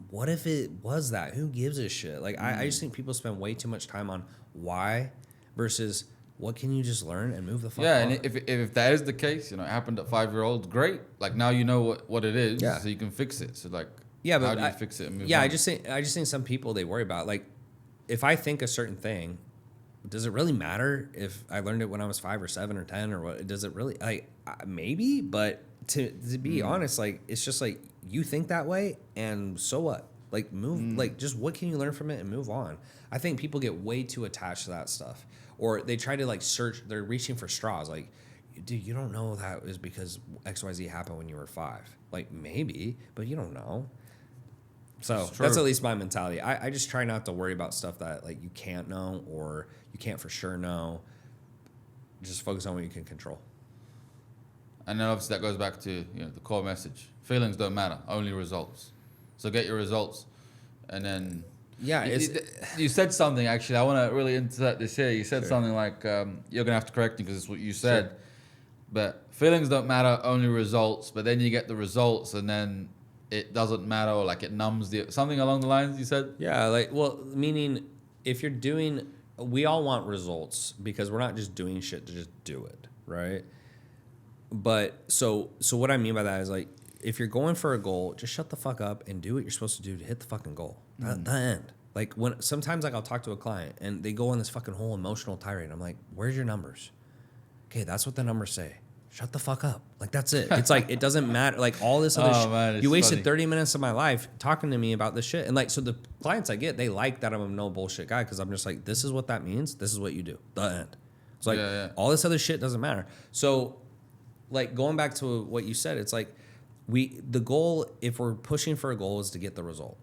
Speaker 2: what if it was that? Who gives a shit? I just think people spend way too much time on why versus what can you just learn and move the fuck on?
Speaker 1: Yeah, and if that is the case, it happened at 5-year-olds, great. Now you know what it is, so you can fix it. So
Speaker 2: yeah, but
Speaker 1: how do you fix it and move on?
Speaker 2: I just think some people, they worry about if I think a certain thing, does it really matter if I learned it when I was 5 or 7 or 10 or what? Does it really, like, maybe, but to be honest, like, it's just like, you think that way, and so what? Like, move, like, just what can you learn from it and move on? I think people get way too attached to that stuff, or they try to, like, search, they're reaching for straws. Like, dude, you don't know that is because XYZ happened when you were 5. Like, maybe, but you don't know. So that's at least my mentality. I just try not to worry about stuff that, like, you can't know or you can't for sure know. Just focus on what you can control.
Speaker 1: And then obviously that goes back to, you know, the core message. Feelings don't matter, only results. So get your results. And then you said something, actually, I want to really insert this here. You said something like, you're going to have to correct me because it's what you said. Sure. But feelings don't matter, only results. But then you get the results and then it doesn't matter, or like it numbs something along the lines you said?
Speaker 2: Yeah, like, well, meaning if you're doing, we all want results because we're not just doing shit to just do it, right? But so what I mean by that is, like, if you're going for a goal, just shut the fuck up and do what you're supposed to do to hit the fucking goal. The end. Like, when sometimes, like, I'll talk to a client and they go on this fucking whole emotional tirade. I'm like, where's your numbers? Okay, that's what the numbers say. Shut the fuck up. Like, that's it. It's like, it doesn't matter. Like, all this other shit. You wasted 30 minutes of my life talking to me about this shit. And, like, so the clients I get, they like that I'm a no bullshit guy because I'm just like, this is what that means. This is what you do. The end. It's like, all this other shit doesn't matter. So, like, going back to what you said, it's like, the goal, if we're pushing for a goal, is to get the result.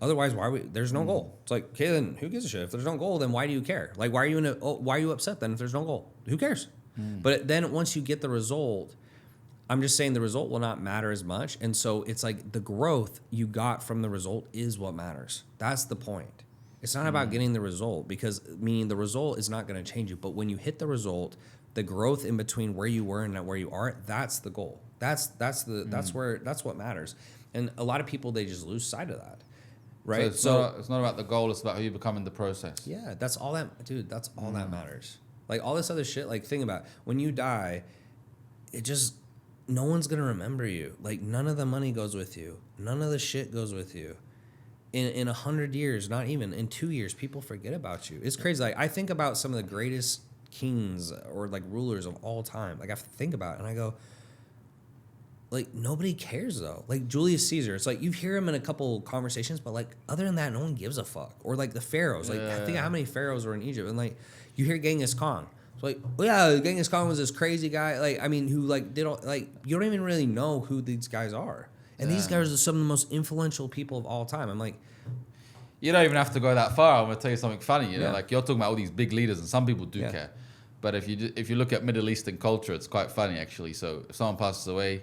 Speaker 2: Otherwise, there's no goal. It's like, okay, then who gives a shit? If there's no goal, then why do you care? Like, why are you upset then if there's no goal? Who cares? But then once you get the result, I'm just saying the result will not matter as much. And so it's like the growth you got from the result is what matters. That's the point. It's not about getting the result, because meaning the result is not going to change you. But when you hit the result, the growth in between where you were and where you are, that's the goal. That's what matters. And a lot of people, they just lose sight of that. Right.
Speaker 1: So it's not about the goal, it's about who you become in the process.
Speaker 2: Yeah, that's all that matters. Like, all this other shit, like, think about it. When you die, no one's going to remember you. Like, none of the money goes with you. None of the shit goes with you. In 100 years, not even, in 2 years, people forget about you. It's crazy. Like, I think about some of the greatest kings or, like, rulers of all time. Like, I have to think about it, and I go, like, nobody cares, though. Like, Julius Caesar, it's like, you hear him in a couple conversations, but, like, other than that, no one gives a fuck. Or, like, the pharaohs. Like, I think how many pharaohs were in Egypt, and, like, you hear Genghis Khan. It's like, Genghis Khan was this crazy guy, like, I mean, who, like, did all, like, you don't even really know who these guys are. And these guys are some of the most influential people of all time. I'm like,
Speaker 1: you don't even have to go that far. I'm going to tell you something funny. You know, like, you're talking about all these big leaders, and some people do care. But if you look at Middle Eastern culture, it's quite funny, actually. So if someone passes away,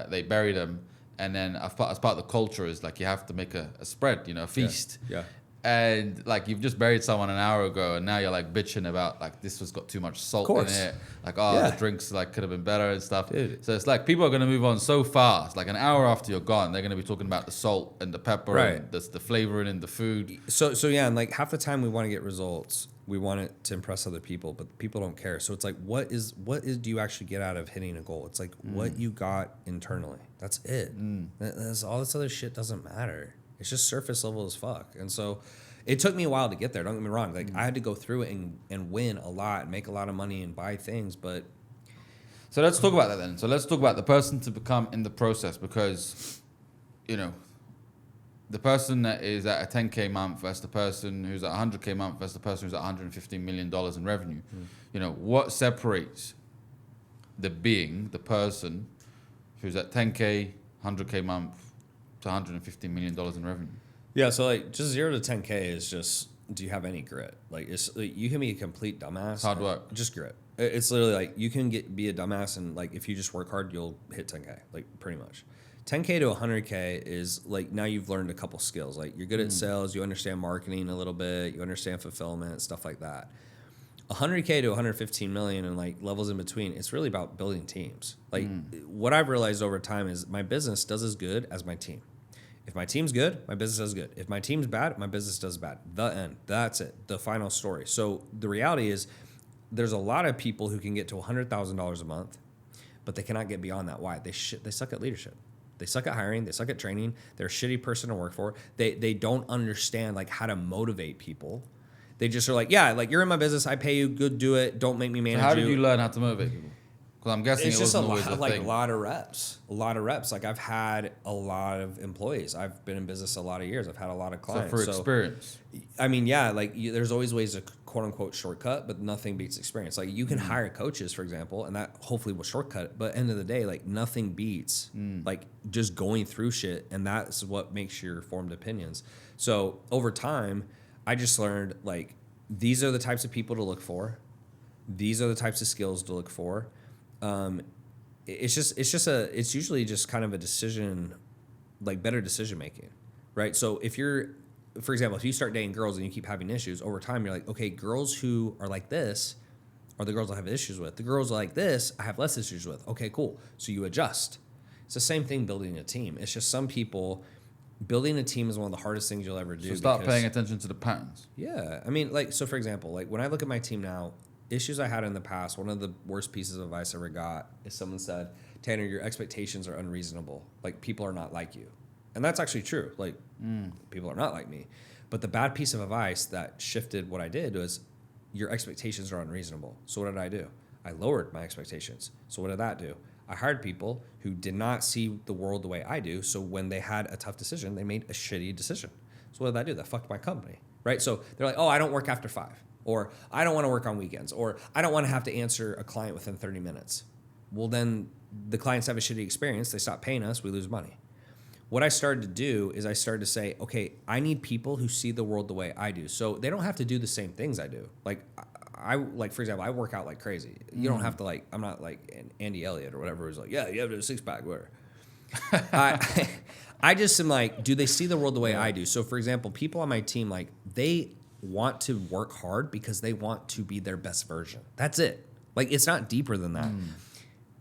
Speaker 1: they bury them, and then as part of the culture is, like, you have to make a spread, you know, a feast. Yeah. And, like, you've just buried someone an hour ago, and now you're, like, bitching about, like, this has got too much salt in it. Like, the drinks, like, could have been better and stuff. Dude. So it's like people are going to move on so fast. Like, an hour after you're gone, they're going to be talking about the salt and the pepper and the flavoring in the food.
Speaker 2: So yeah, and, like, half the time we want to get results. We want it to impress other people, but people don't care. So it's like, what do you actually get out of hitting a goal? It's like what you got internally. That's it. That's all this other shit doesn't matter. It's just surface level as fuck. And so it took me a while to get there. Don't get me wrong. Like, I had to go through it and win a lot, and make a lot of money and buy things. But
Speaker 1: so let's talk about that then. So let's talk about the person to become in the process, because, you know, the person that is at a 10K month versus the person who's at 100K month versus the person who's at $150 million in revenue. You know, what separates the person who's at 10K, 100K month to $150 million in revenue?
Speaker 2: Yeah, so, like, just 0 to 10K is just, do you have any grit? Like, it's like, you can be a complete dumbass.
Speaker 1: Hard work.
Speaker 2: Just grit. It's literally like, you can be a dumbass, and, like, if you just work hard, you'll hit 10K, like, pretty much. 10K to 100K is, like, now you've learned a couple skills. Like, you're good at sales, you understand marketing a little bit, you understand fulfillment, stuff like that. 100K to 115 million and, like, levels in between, it's really about building teams. Like, what I've realized over time is my business does as good as my team. If my team's good, my business does good. If my team's bad, my business does bad. The end. That's it. The final story. So the reality is, there's a lot of people who can get to $100,000 a month, but they cannot get beyond that. Why? They suck at leadership. They suck at hiring. They suck at training. They're a shitty person to work for. They don't understand, like, how to motivate people. They just are like, yeah, like you're in my business. I pay you. Good, do it. Don't make me manage you.
Speaker 1: So how did you learn how to motivate people? Because I'm guessing
Speaker 2: It's
Speaker 1: it
Speaker 2: just
Speaker 1: wasn't always a
Speaker 2: like
Speaker 1: thing.
Speaker 2: a lot of reps. Like I've had a lot of employees. I've been in business a lot of years. I've had a lot of clients.
Speaker 1: So for experience.
Speaker 2: I mean, yeah, like there's always ways to quote unquote shortcut, but nothing beats experience. Like you can hire coaches, for example, and that hopefully will shortcut it. But end of the day, like nothing beats like just going through shit, and that's what makes your formed opinions. So over time, I just learned like these are the types of people to look for. These are the types of skills to look for. It's usually just kind of a decision, like better decision making, right? So if you're, for example, if you start dating girls and you keep having issues over time, you're like, okay, girls who are like this are the girls I have issues with. The girls like this, I have less issues with. Okay, cool. So you adjust. It's the same thing building a team. It's just some people, building a team is one of the hardest things you'll ever do.
Speaker 1: So start paying attention to the patterns.
Speaker 2: Yeah. I mean, like, so for example, like when I look at my team now, issues I had in the past, one of the worst pieces of advice I ever got is someone said, Tanner, your expectations are unreasonable. Like, people are not like you. And that's actually true. Like, people are not like me. But the bad piece of advice that shifted what I did was, your expectations are unreasonable. So what did I do? I lowered my expectations. So what did that do? I hired people who did not see the world the way I do. So when they had a tough decision, they made a shitty decision. So what did I do? That fucked my company, right? So they're like, oh, I don't work after 5. Or I don't want to work on weekends. Or I don't want to have to answer a client within 30 minutes. Well, then the clients have a shitty experience. They stop paying us. We lose money. What I started to do is I started to say, okay, I need people who see the world the way I do. So they don't have to do the same things I do. Like, like for example, I work out like crazy. You don't have to like, I'm not like Andy Elliott or whatever who's like, yeah, you have to do a 6-pack, whatever. I just am like, do they see the world the way I do? So for example, people on my team, like they want to work hard because they want to be their best version. That's it. Like, it's not deeper than that.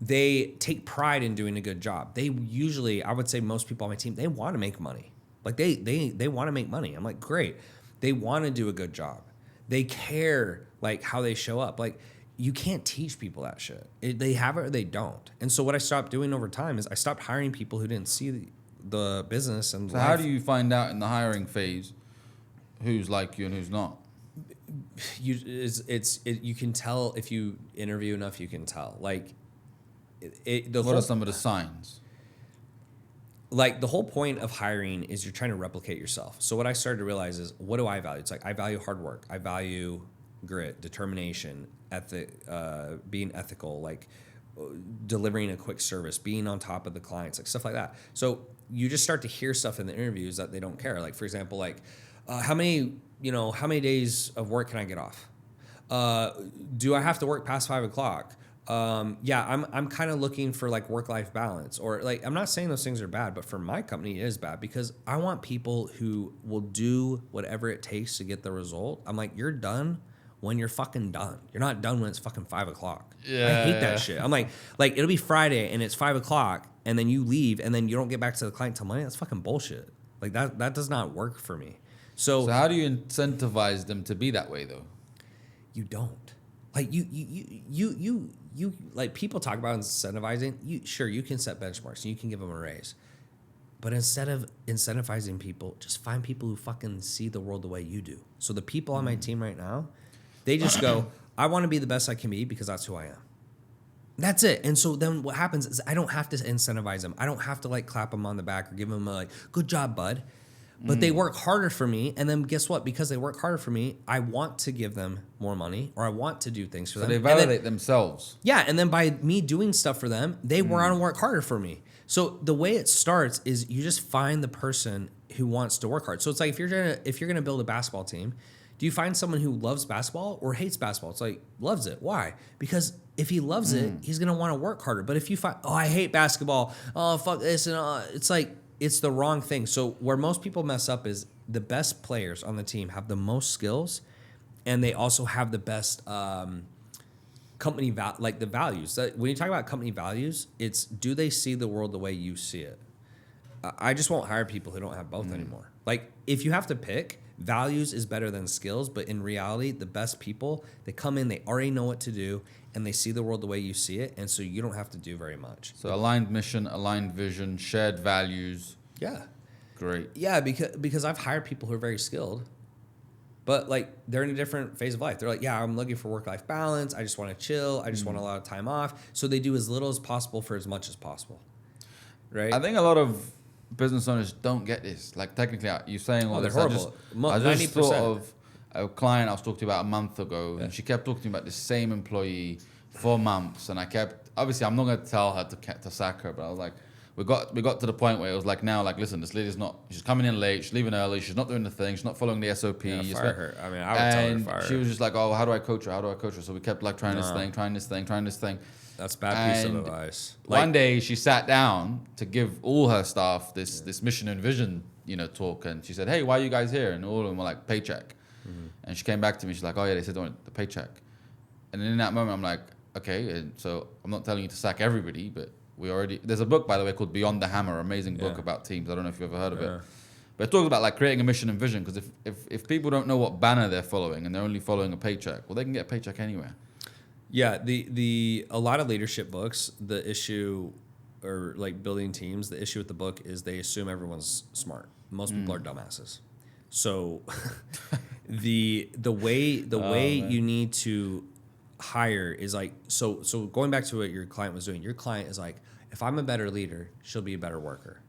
Speaker 2: They take pride in doing a good job. They usually, I would say most people on my team, they want to make money. Like they want to make money. I'm like, great. They want to do a good job. They care like how they show up. Like, you can't teach people that shit. They have it or they don't. And so what I stopped doing over time is I stopped hiring people who didn't see the business and
Speaker 1: so
Speaker 2: life.
Speaker 1: How do you find out in the hiring phase who's like you and who's not?
Speaker 2: You can tell if you interview enough. You can tell. Like,
Speaker 1: what are some of the signs?
Speaker 2: Like, the whole point of hiring is you're trying to replicate yourself. So what I started to realize is, what do I value? It's like I value hard work. I value grit, determination, being ethical, like delivering a quick service, being on top of the clients, like stuff like that. So you just start to hear stuff in the interviews that they don't care. Like, for example, like how many days of work can I get off? Do I have to work past 5 o'clock? Yeah, I'm kind of looking for like work-life balance, or like, I'm not saying those things are bad, but for my company it is bad because I want people who will do whatever it takes to get the result. I'm like, you're done when you're fucking done. You're not done when it's fucking 5 o'clock. Yeah, I hate that shit. I'm like it'll be Friday and it's 5 o'clock and then you leave and then you don't get back to the client till Monday. That's fucking bullshit. Like that does not work for me. So
Speaker 1: how do you incentivize them to be that way though?
Speaker 2: You don't. Like you like, people talk about incentivizing. You can set benchmarks and you can give them a raise, but instead of incentivizing people, just find people who fucking see the world the way you do. So the people on my team right now, they just go, I want to be the best I can be because that's who I am. That's it. And so then what happens is I don't have to incentivize them. I don't have to like clap them on the back or give them a like, good job, bud. But they work harder for me, and then guess what? Because they work harder for me, I want to give them more money, or I want to do things for them.
Speaker 1: So they validate themselves.
Speaker 2: Yeah, and then by me doing stuff for them, they want to work harder for me. So the way it starts is you just find the person who wants to work hard. So it's like if you're gonna build a basketball team, do you find someone who loves basketball or hates basketball? It's like, loves it. Why? Because if he loves it, he's gonna want to work harder. But if you find, oh, I hate basketball, oh fuck this, and it's like, it's the wrong thing. So where most people mess up is the best players on the team have the most skills, and they also have the best company like the values. When you talk about company values, it's, do they see the world the way you see it? I just won't hire people who don't have both anymore. Like, if you have to pick, values is better than skills, but in reality, the best people, they come in, they already know what to do, and they see the world the way you see it, and so you don't have to do very much.
Speaker 1: So aligned mission, aligned vision, shared values.
Speaker 2: Yeah.
Speaker 1: Great.
Speaker 2: Yeah, because I've hired people who are very skilled, But like they're in a different phase of life. They're like, yeah, I'm looking for work-life balance. I just want to chill. I just want a lot of time off. So they do as little as possible for as much as possible. Right?
Speaker 1: I think a lot of business owners don't get this. Like technically, you're saying all
Speaker 2: they're
Speaker 1: this.
Speaker 2: horrible.
Speaker 1: I just
Speaker 2: 90%.
Speaker 1: thought of a client I was talking to about a month ago, and she kept talking about the same employee for months, and I kept, obviously I'm not going to tell her to sack her, but I was like, we got to the point where it was like, now, like, listen, this lady's not, she's coming in late, she's leaving early, she's not doing the thing, she's not following the SOP.
Speaker 2: Yeah, fire her. I mean, I would tell her to fire her.
Speaker 1: She was just like, oh, how do I coach her? So we kept like trying this thing.
Speaker 2: That's a bad piece of advice.
Speaker 1: One day she sat down to give all her staff this mission and vision, talk, and she said, hey, why are you guys here? And all of them were like, paycheck. And she came back to me, she's like, oh yeah, they said they want the paycheck. And in that moment, I'm like, okay, and so I'm not telling you to sack everybody, but there's a book, by the way, called Beyond the Hammer, amazing book about teams. I don't know if you've ever heard of it. But it talks about like creating a mission and vision, because if people don't know what banner they're following and they're only following a paycheck, well, they can get a paycheck anywhere.
Speaker 2: Yeah, a lot of leadership books, the issue, or like building teams, the issue with the book is they assume everyone's smart. Most people are dumbasses. So the way you need to hire is like, so going back to what your client was doing, your client is like, if I'm a better leader, she'll be a better worker.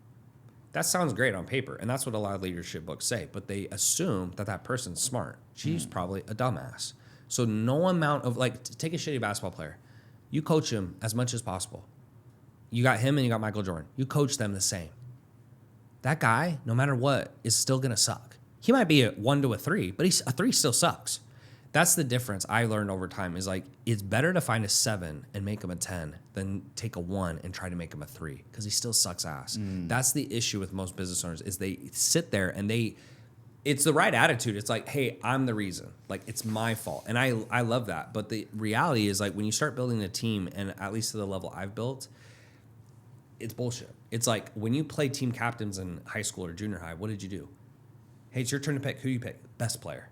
Speaker 2: That sounds great on paper, and that's what a lot of leadership books say, but they assume that person's smart. She's probably a dumbass. So no amount of, like, take a shitty basketball player. You coach him as much as possible. You got him and you got Michael Jordan. You coach them the same. That guy, no matter what, is still going to suck. He might be a 1 to a 3, but a 3 still sucks. That's the difference I learned over time, is like, it's better to find a 7 and make him a 10 than take a 1 and try to make him a 3, because he still sucks ass. That's the issue with most business owners, is they sit there and it's the right attitude. It's like, hey, I'm the reason. Like, it's my fault. And I love that. But the reality is, like, when you start building a team, and at least to the level I've built, it's bullshit. It's like when you play team captains in high school or junior high, what did you do? Hey, it's your turn to pick. Who you pick? Best player.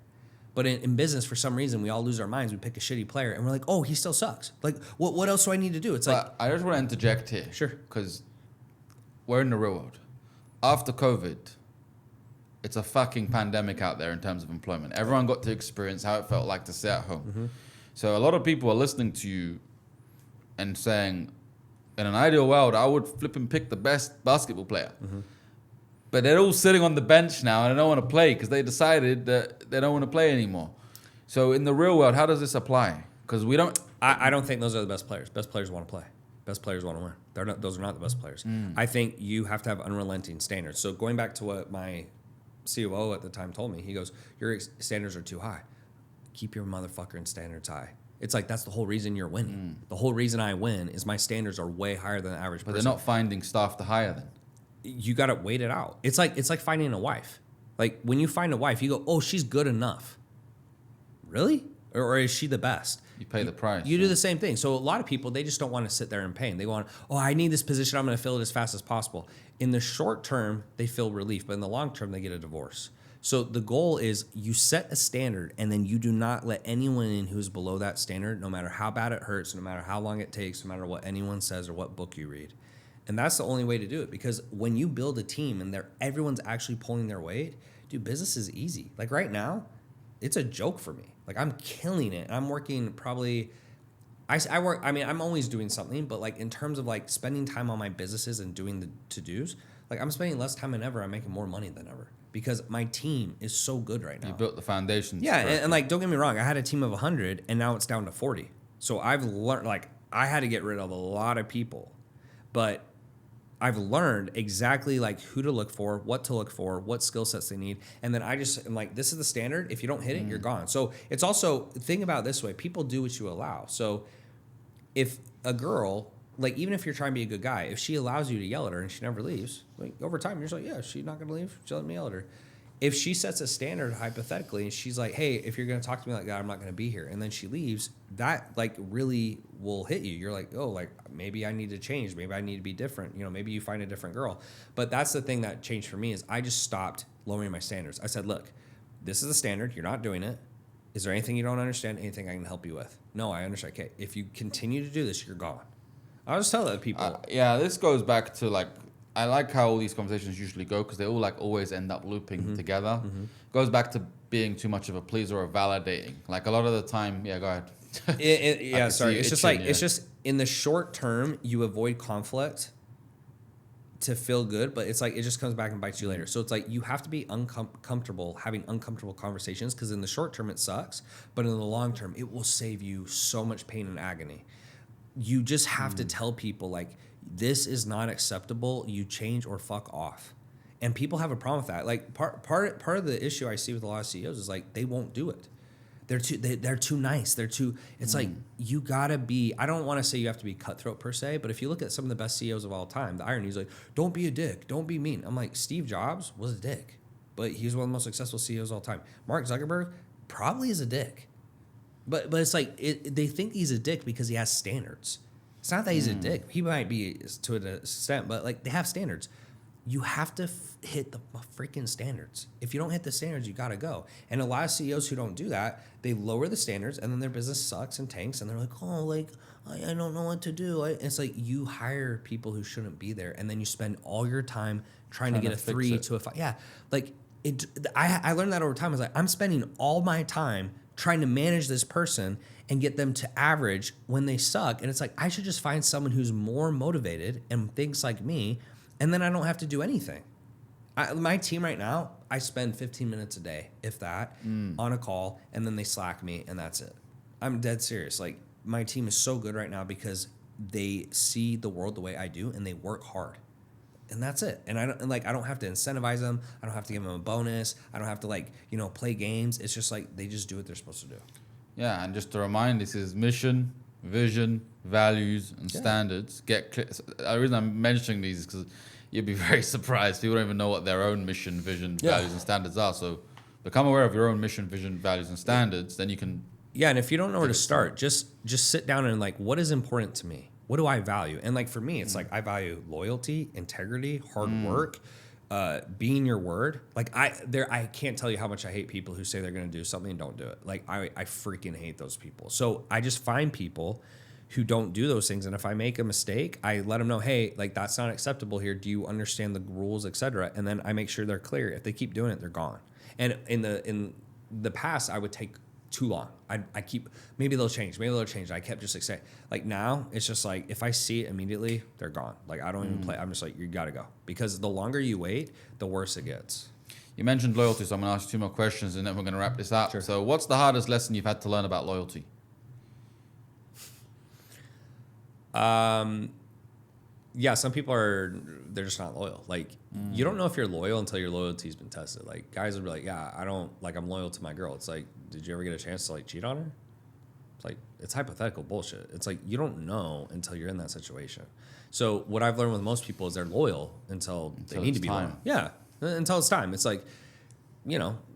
Speaker 2: But in business, for some reason, we all lose our minds. We pick a shitty player, and we're like, oh, he still sucks. Like, what else do I need to do? It's like,
Speaker 1: I just want to interject here.
Speaker 2: Sure.
Speaker 1: Because we're in the real world. After COVID, it's a fucking pandemic out there in terms of employment. Everyone got to experience how it felt like to sit at home. So a lot of people are listening to you and saying, in an ideal world, I would flip and pick the best basketball player. But they're all sitting on the bench now and they don't want to play because they decided that they don't want to play anymore. So in the real world, how does this apply? Because we don't...
Speaker 2: I don't think those are the best players. Best players want to play. Best players want to win. Those are not the best players. I think you have to have unrelenting standards. So going back to what my COO at the time told me, he goes, your standards are too high. Keep your motherfucking standards high. It's like, that's the whole reason you're winning. The whole reason I win is my standards are way higher than the average person.
Speaker 1: But they're not finding staff to hire then.
Speaker 2: You got to wait it out. It's like finding a wife. Like, when you find a wife, you go, oh, she's good enough. Really? Or is she the best?
Speaker 1: You pay the price.
Speaker 2: You do the same thing. So a lot of people, they just don't want to sit there in pain. They want, oh, I need this position. I'm going to fill it as fast as possible. In the short term, they feel relief. But in the long term, they get a divorce. So the goal is you set a standard, and then you do not let anyone in who's below that standard, no matter how bad it hurts, no matter how long it takes, no matter what anyone says or what book you read. And that's the only way to do it, because when you build a team and everyone's actually pulling their weight, dude, business is easy. Like right now, it's a joke for me. Like, I'm killing it. I'm working probably, I work, I mean, I'm always doing something, but like in terms of like spending time on my businesses and doing the to-dos, like I'm spending less time than ever. I'm making more money than ever because my team is so good right now.
Speaker 1: You built the foundation.
Speaker 2: Yeah, and like, don't get me wrong. I had a team of 100 and now it's down to 40. So I've learned, like, I had to get rid of a lot of people, but I've learned exactly like who to look for, what to look for, what skill sets they need. And then I just am like, this is the standard. If you don't hit it, you're gone. So it's also, think about it this way. People do what you allow. So if a girl, like, even if you're trying to be a good guy, if she allows you to yell at her and she never leaves, like, over time, you're just like, yeah, she's not going to leave. She'll let me yell at her. If she sets a standard hypothetically and she's like, hey, if you're going to talk to me like that, I'm not going to be here. And then she leaves, that like really will hit you. You're like, oh, like maybe I need to change. Maybe I need to be different. You know, maybe you find a different girl. But that's the thing that changed for me is I just stopped lowering my standards. I said, look, this is the standard. You're not doing it. Is there anything you don't understand? Anything I can help you with? No, I understand. Okay, if you continue to do this, you're gone. I'll just tell other people.
Speaker 1: Yeah, this goes back to like I like how all these conversations usually go because they all like always end up looping together. Goes back to being too much of a pleaser or validating. Like a lot of the time, yeah, go ahead.
Speaker 2: Yeah, sorry. It's just it's just in the short term, you avoid conflict to feel good, but it's like it just comes back and bites you later. So it's like you have to be uncomfortable having uncomfortable conversations because in the short term it sucks, but in the long term it will save you so much pain and agony. You just have to tell people like this is not acceptable. You change or fuck off. And people have a problem with that. Like part of the issue I see with a lot of CEOs is like they won't do it. They're too nice. It's like you gotta be, I don't want to say you have to be cutthroat per se, but if you look at some of the best CEOs of all time, the irony is like, don't be a dick, don't be mean. I'm like, Steve Jobs was a dick, but he's one of the most successful CEOs of all time. Mark Zuckerberg probably is a dick. But it's like, they think he's a dick because he has standards. It's not that he's a dick. He might be to an extent, but like they have standards. You have to hit the freaking standards. If you don't hit the standards, you got to go. And a lot of CEOs who don't do that, they lower the standards and then their business sucks and tanks and they're like, oh, like, I don't know what to do. It's like you hire people who shouldn't be there and then you spend all your time trying to get a 3 to a 5. Yeah, like I learned that over time. I was like, I'm spending all my time trying to manage this person and get them to average when they suck. And it's like, I should just find someone who's more motivated and thinks like me, and then I don't have to do anything. My team right now, I spend 15 minutes a day, if that, on a call, and then they Slack me, and that's it. I'm dead serious. Like, my team is so good right now because they see the world the way I do, and they work hard. And that's it. And I don't have to incentivize them. I don't have to give them a bonus. I don't have to play games. It's just like they just do what they're supposed to do.
Speaker 1: Yeah, and just to remind, this is mission, vision, values, and standards. Get clear. The reason I'm mentioning these is because you'd be very surprised. People don't even know what their own mission, vision, values, and standards are. So become aware of your own mission, vision, values, and standards. Then you can. Yeah,
Speaker 2: and if you don't know where to start, just sit down and like, what is important to me? What do I value? And like for me, it's like I value loyalty, integrity, hard work, being your word. Like I can't tell you how much I hate people who say they're going to do something and don't do it. Like I freaking hate those people. So I just find people who don't do those things. And if I make a mistake, I let them know, hey, like that's not acceptable here. Do you understand the rules, et cetera? And then I make sure they're clear. If they keep doing it, they're gone. And in the past, I would take too long. Maybe they'll change. I kept just like saying, like now it's just like, if I see it immediately, they're gone. Like I don't even play. I'm just like, you got to go, because the longer you wait, the worse it gets.
Speaker 1: You mentioned loyalty, so I'm going to ask 2 more questions and then we're going to wrap this up. Sure. So what's the hardest lesson you've had to learn about loyalty?
Speaker 2: Yeah, some people they're just not loyal. Like you don't know if you're loyal until your loyalty's been tested. Like guys would be like, yeah, I'm loyal to my girl. It's like, did you ever get a chance to like cheat on her? It's like, it's hypothetical bullshit. It's like, you don't know until you're in that situation. So what I've learned with most people is they're loyal until they need to be loyal. Yeah. Until it's time. It's like,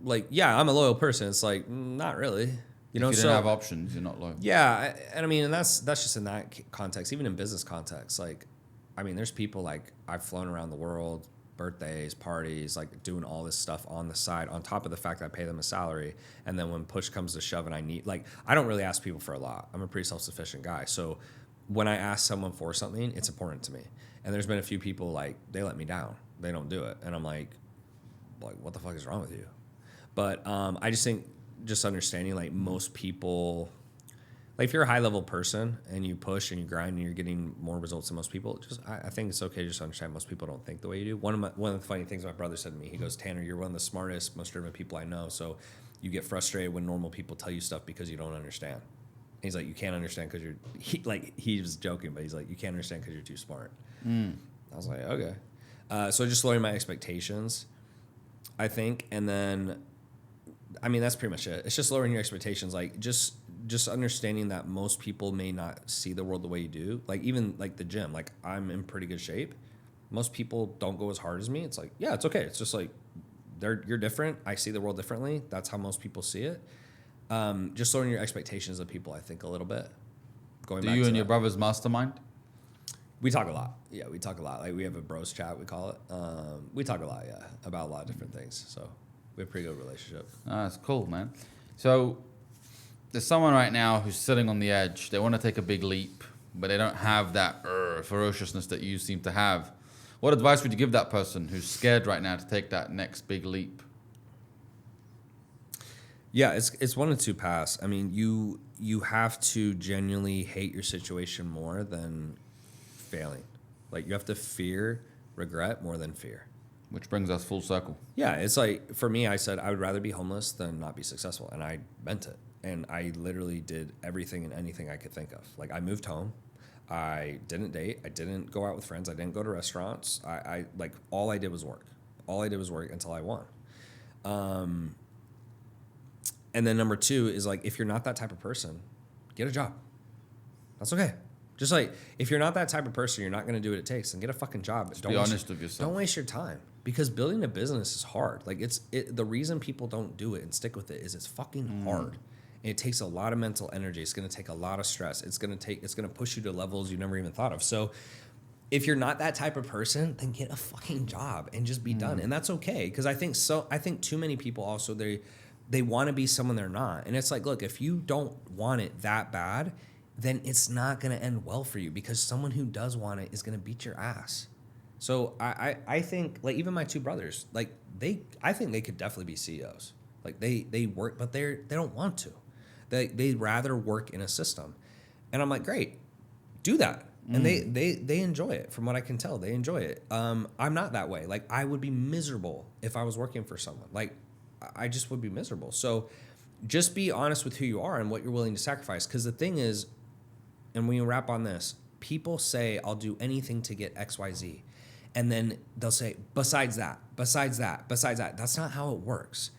Speaker 2: like, yeah, I'm a loyal person. It's like, not really.
Speaker 1: If you don't have options, you're not loyal.
Speaker 2: Yeah. And that's just in that context. Even in business context, like, I mean, there's people like I've flown around the world, birthdays, parties, like doing all this stuff on the side, on top of the fact that I pay them a salary. And then when push comes to shove and I don't really ask people for a lot. I'm a pretty self-sufficient guy. So when I ask someone for something, it's important to me. And there's been a few people like, they let me down. They don't do it. And I'm like, what the fuck is wrong with you? But I just think just understanding like most people, like if you're a high level person and you push and you grind and you're getting more results than most people, I think it's okay to just understand most people don't think the way you do. One of the funny things my brother said to me, he goes, Tanner, you're one of the smartest, most driven people I know. So you get frustrated when normal people tell you stuff because you don't understand. And he's like, you can't understand because he was joking, but he's like, you can't understand because you're too smart. I was like, okay. So just lowering my expectations, I think. And then, I mean, that's pretty much it. It's just lowering your expectations. Like just understanding that most people may not see the world the way you do. Like even like the gym, like I'm in pretty good shape. Most people don't go as hard as me. It's like, yeah, it's okay. It's just like you're different. I see the world differently. That's how most people see it. Just lowering your expectations of people, I think, a little bit.
Speaker 1: Do you and your brother's mastermind?
Speaker 2: We talk a lot. Yeah, we talk a lot. Like we have a bros chat, we call it. We talk a lot, yeah, about a lot of different things. So we have a pretty good relationship.
Speaker 1: That's cool, man. So there's someone right now who's sitting on the edge. They want to take a big leap, but they don't have that ferociousness that you seem to have. What advice would you give that person who's scared right now to take that next big leap?
Speaker 2: Yeah, it's one of two paths. I mean, you have to genuinely hate your situation more than failing. Like, you have to fear regret more than fear.
Speaker 1: Which brings us full circle.
Speaker 2: Yeah, it's like, for me, I said I would rather be homeless than not be successful, and I meant it. And I literally did everything and anything I could think of. Like, I moved home. I didn't date. I didn't go out with friends. I didn't go to restaurants. I like, all I did was work. All I did was work until I won. And then number two is, like, if you're not that type of person, get a job. That's okay. Just like, if you're not that type of person, you're not going to do what it takes, then get a fucking job.
Speaker 1: Just be honest with yourself.
Speaker 2: Don't waste your time, because building a business is hard. Like, the reason people don't do it and stick with it is it's fucking hard. And it takes a lot of mental energy. It's going to take a lot of stress. It's going to push you to levels you never even thought of. So if you're not that type of person, then get a fucking job and just be done. And that's okay. Because I think too many people also, they want to be someone they're not. And it's like, look, if you don't want it that bad, then it's not going to end well for you, because someone who does want it is going to beat your ass. So I think, like, even my two brothers, like, I think they could definitely be CEOs. Like, they work, but they don't want to. They'd rather work in a system. And I'm like, great, do that. And they enjoy it. From what I can tell, they enjoy it. I'm not that way. Like, I would be miserable if I was working for someone. Like, I just would be miserable. So just be honest with who you are and what you're willing to sacrifice. Because the thing is, and when you wrap on this, people say, I'll do anything to get X, Y, Z. And then they'll say, besides that. That's not how it works.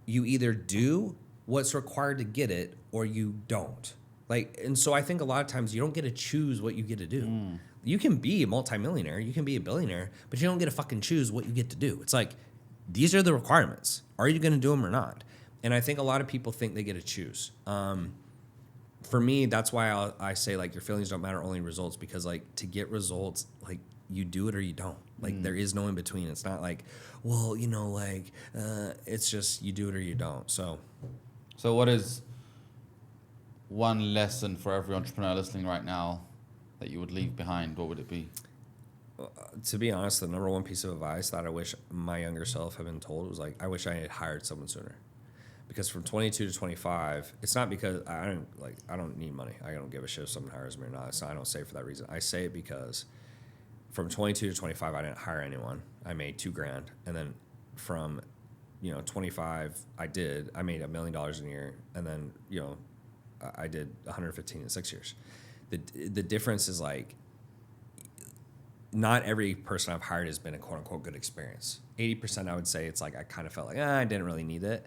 Speaker 2: You either do what's required to get it, or you don't. Like, and so I think a lot of times you don't get to choose what you get to do. You can be a multimillionaire, you can be a billionaire, but you don't get to fucking choose what you get to do. It's like, these are the requirements. Are you going to do them or not? And I think a lot of people think they get to choose. For me, that's why I say, like, your feelings don't matter, only results. Because, like, to get results, like, you do it or you don't. Like, there is no in between. It's not like, well, you know, like, it's just you do it or you don't. So
Speaker 1: what is one lesson for every entrepreneur listening right now that you would leave behind? What would it be?
Speaker 2: To be honest, the number one piece of advice that I wish my younger self had been told was, like, I wish I had hired someone sooner. Because from 22 to 25, it's not because I don't need money. I don't give a shit if someone hires me or not. I don't say it for that reason. I say it because from 22 to 25, I didn't hire anyone. I made $2,000, and then from 25, I made $1 million a year, and then I did 115 in 6 years. The difference is, like, not every person I've hired has been a quote unquote good experience. 80%, I would say, it's like I kind of felt like I didn't really need it.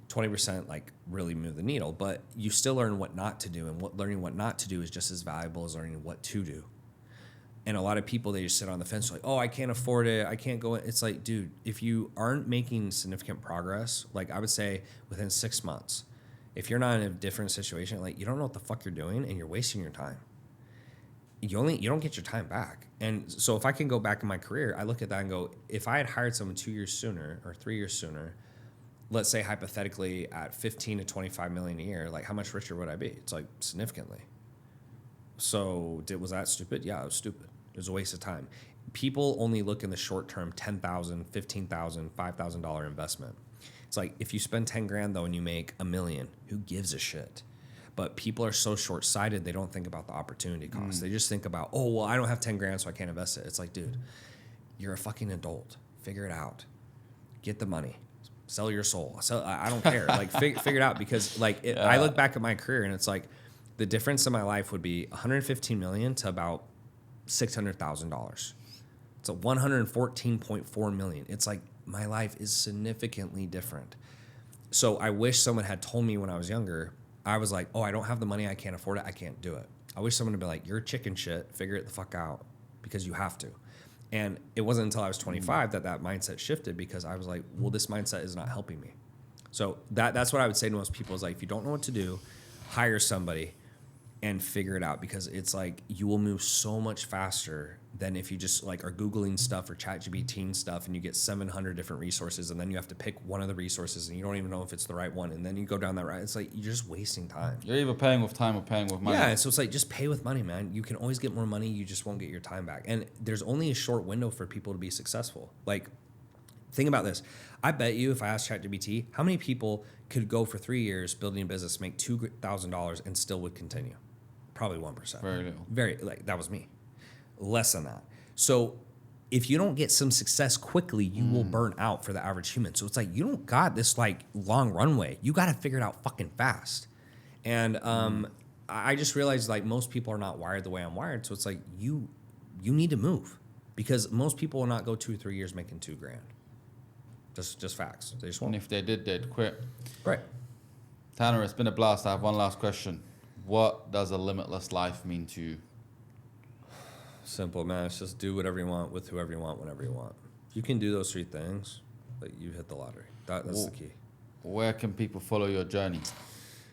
Speaker 2: 20% like really move the needle, but you still learn what not to do, and learning what not to do is just as valuable as learning what to do. And a lot of people, they just sit on the fence like, oh, I can't afford it, I can't go in. It's like, dude, if you aren't making significant progress, like I would say within 6 months, if you're not in a different situation, like you don't know what the fuck you're doing and you're wasting your time. You don't get your time back. And so if I can go back in my career, I look at that and go, if I had hired someone 2 years sooner or 3 years sooner, let's say hypothetically at 15 to 25 million a year, like how much richer would I be? It's like significantly. So was that stupid? Yeah, it was stupid. It was a waste of time. People only look in the short term, $10,000, $15,000, $5,000 investment. It's like if you spend 10 grand though and you make $1 million, who gives a shit? But people are so short-sighted, they don't think about the opportunity cost. They just think about, oh, well, I don't have 10 grand, so I can't invest it. It's like, dude, you're a fucking adult. Figure it out. Get the money. Sell your soul. I don't care. Like, figure it out, because like I look back at my career and it's like the difference in my life would be 115 million to about $600,000. It's a 114.4 million. It's like my life is significantly different. So I wish someone had told me when I was younger. I was like, oh, I don't have the money, I can't afford it, I can't do it. I wish someone would be like, you're chicken shit, figure it the fuck out, because you have to. And it wasn't until I was 25 that mindset shifted, because I was like, well, this mindset is not helping me. So that's what I would say to most people is like, if you don't know what to do, hire somebody and figure it out, because it's like you will move so much faster than if you just like are Googling stuff or ChatGPT stuff and you get 700 different resources and then you have to pick one of the resources and you don't even know if it's the right one. And then you go down that route. It's like, you're just wasting time.
Speaker 1: You're either paying with time or paying with money.
Speaker 2: Yeah. So it's like, just pay with money, man. You can always get more money. You just won't get your time back. And there's only a short window for people to be successful. Like, think about this. I bet you if I asked ChatGPT, how many people could go for 3 years building a business, make $2,000 and still would continue? Probably 1%.
Speaker 1: Very little.
Speaker 2: Like, that was me. Less than that. So if you don't get some success quickly, you will burn out for the average human. So it's like, you don't got this like long runway. You got to figure it out fucking fast. And I just realized like most people are not wired the way I'm wired. So it's like, you need to move, because most people will not go 2 or 3 years making $2,000. Just facts. They just won't.
Speaker 1: And if they did, they'd quit.
Speaker 2: Right.
Speaker 1: Tanner, it's been a blast. I have one last question. What does a limitless life mean to you?
Speaker 2: Simple, man. It's just do whatever you want with whoever you want whenever you want. If you can do those 3 things, like, you hit the lottery. That's the key.
Speaker 1: Where can people follow your journey?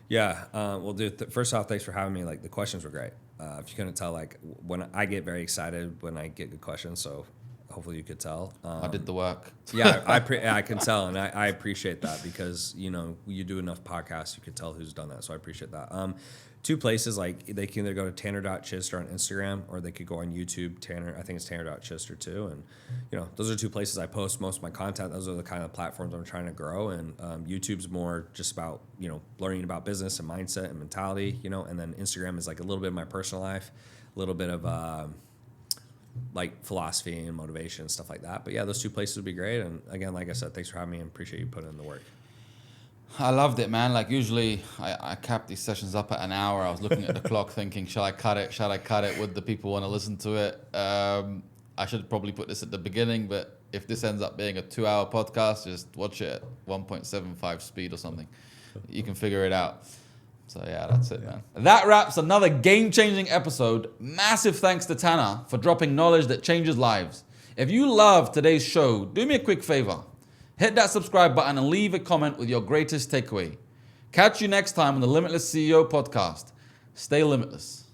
Speaker 2: Yeah. Well, dude, first off, thanks for having me. Like, the questions were great. If you couldn't tell, like, when I get very excited when I get good questions, so hopefully you could tell.
Speaker 1: I did the work.
Speaker 2: Yeah, I can tell, and I appreciate that, because, you know, you do enough podcasts, you could tell who's done that, so I appreciate that. 2 places, like, they can either go to Tanner.Chidester on Instagram, or they could go on YouTube, Tanner, I think it's Tanner.Chidester too, and, you know, those are 2 places I post most of my content. Those are the kind of platforms I'm trying to grow, and YouTube's more just about, you know, learning about business and mindset and mentality, you know, and then Instagram is like a little bit of my personal life, a little bit of like philosophy and motivation and stuff like that. But yeah, those 2 places would be great. And again, like I said, thanks for having me, and appreciate you putting in the work.
Speaker 1: I loved it, man. Like, usually I cap these sessions up at an hour. I was looking at the clock thinking, shall I cut it? Shall I cut it? Would the people want to listen to it? I should probably put this at the beginning, but if this ends up being a 2-hour podcast, just watch it at 1.75 speed or something. You can figure it out. So yeah, that's it, man. That wraps another game-changing episode. Massive thanks to Tanner for dropping knowledge that changes lives. If you love today's show, do me a quick favor. Hit that subscribe button and leave a comment with your greatest takeaway. Catch you next time on the Limitless CEO podcast. Stay limitless.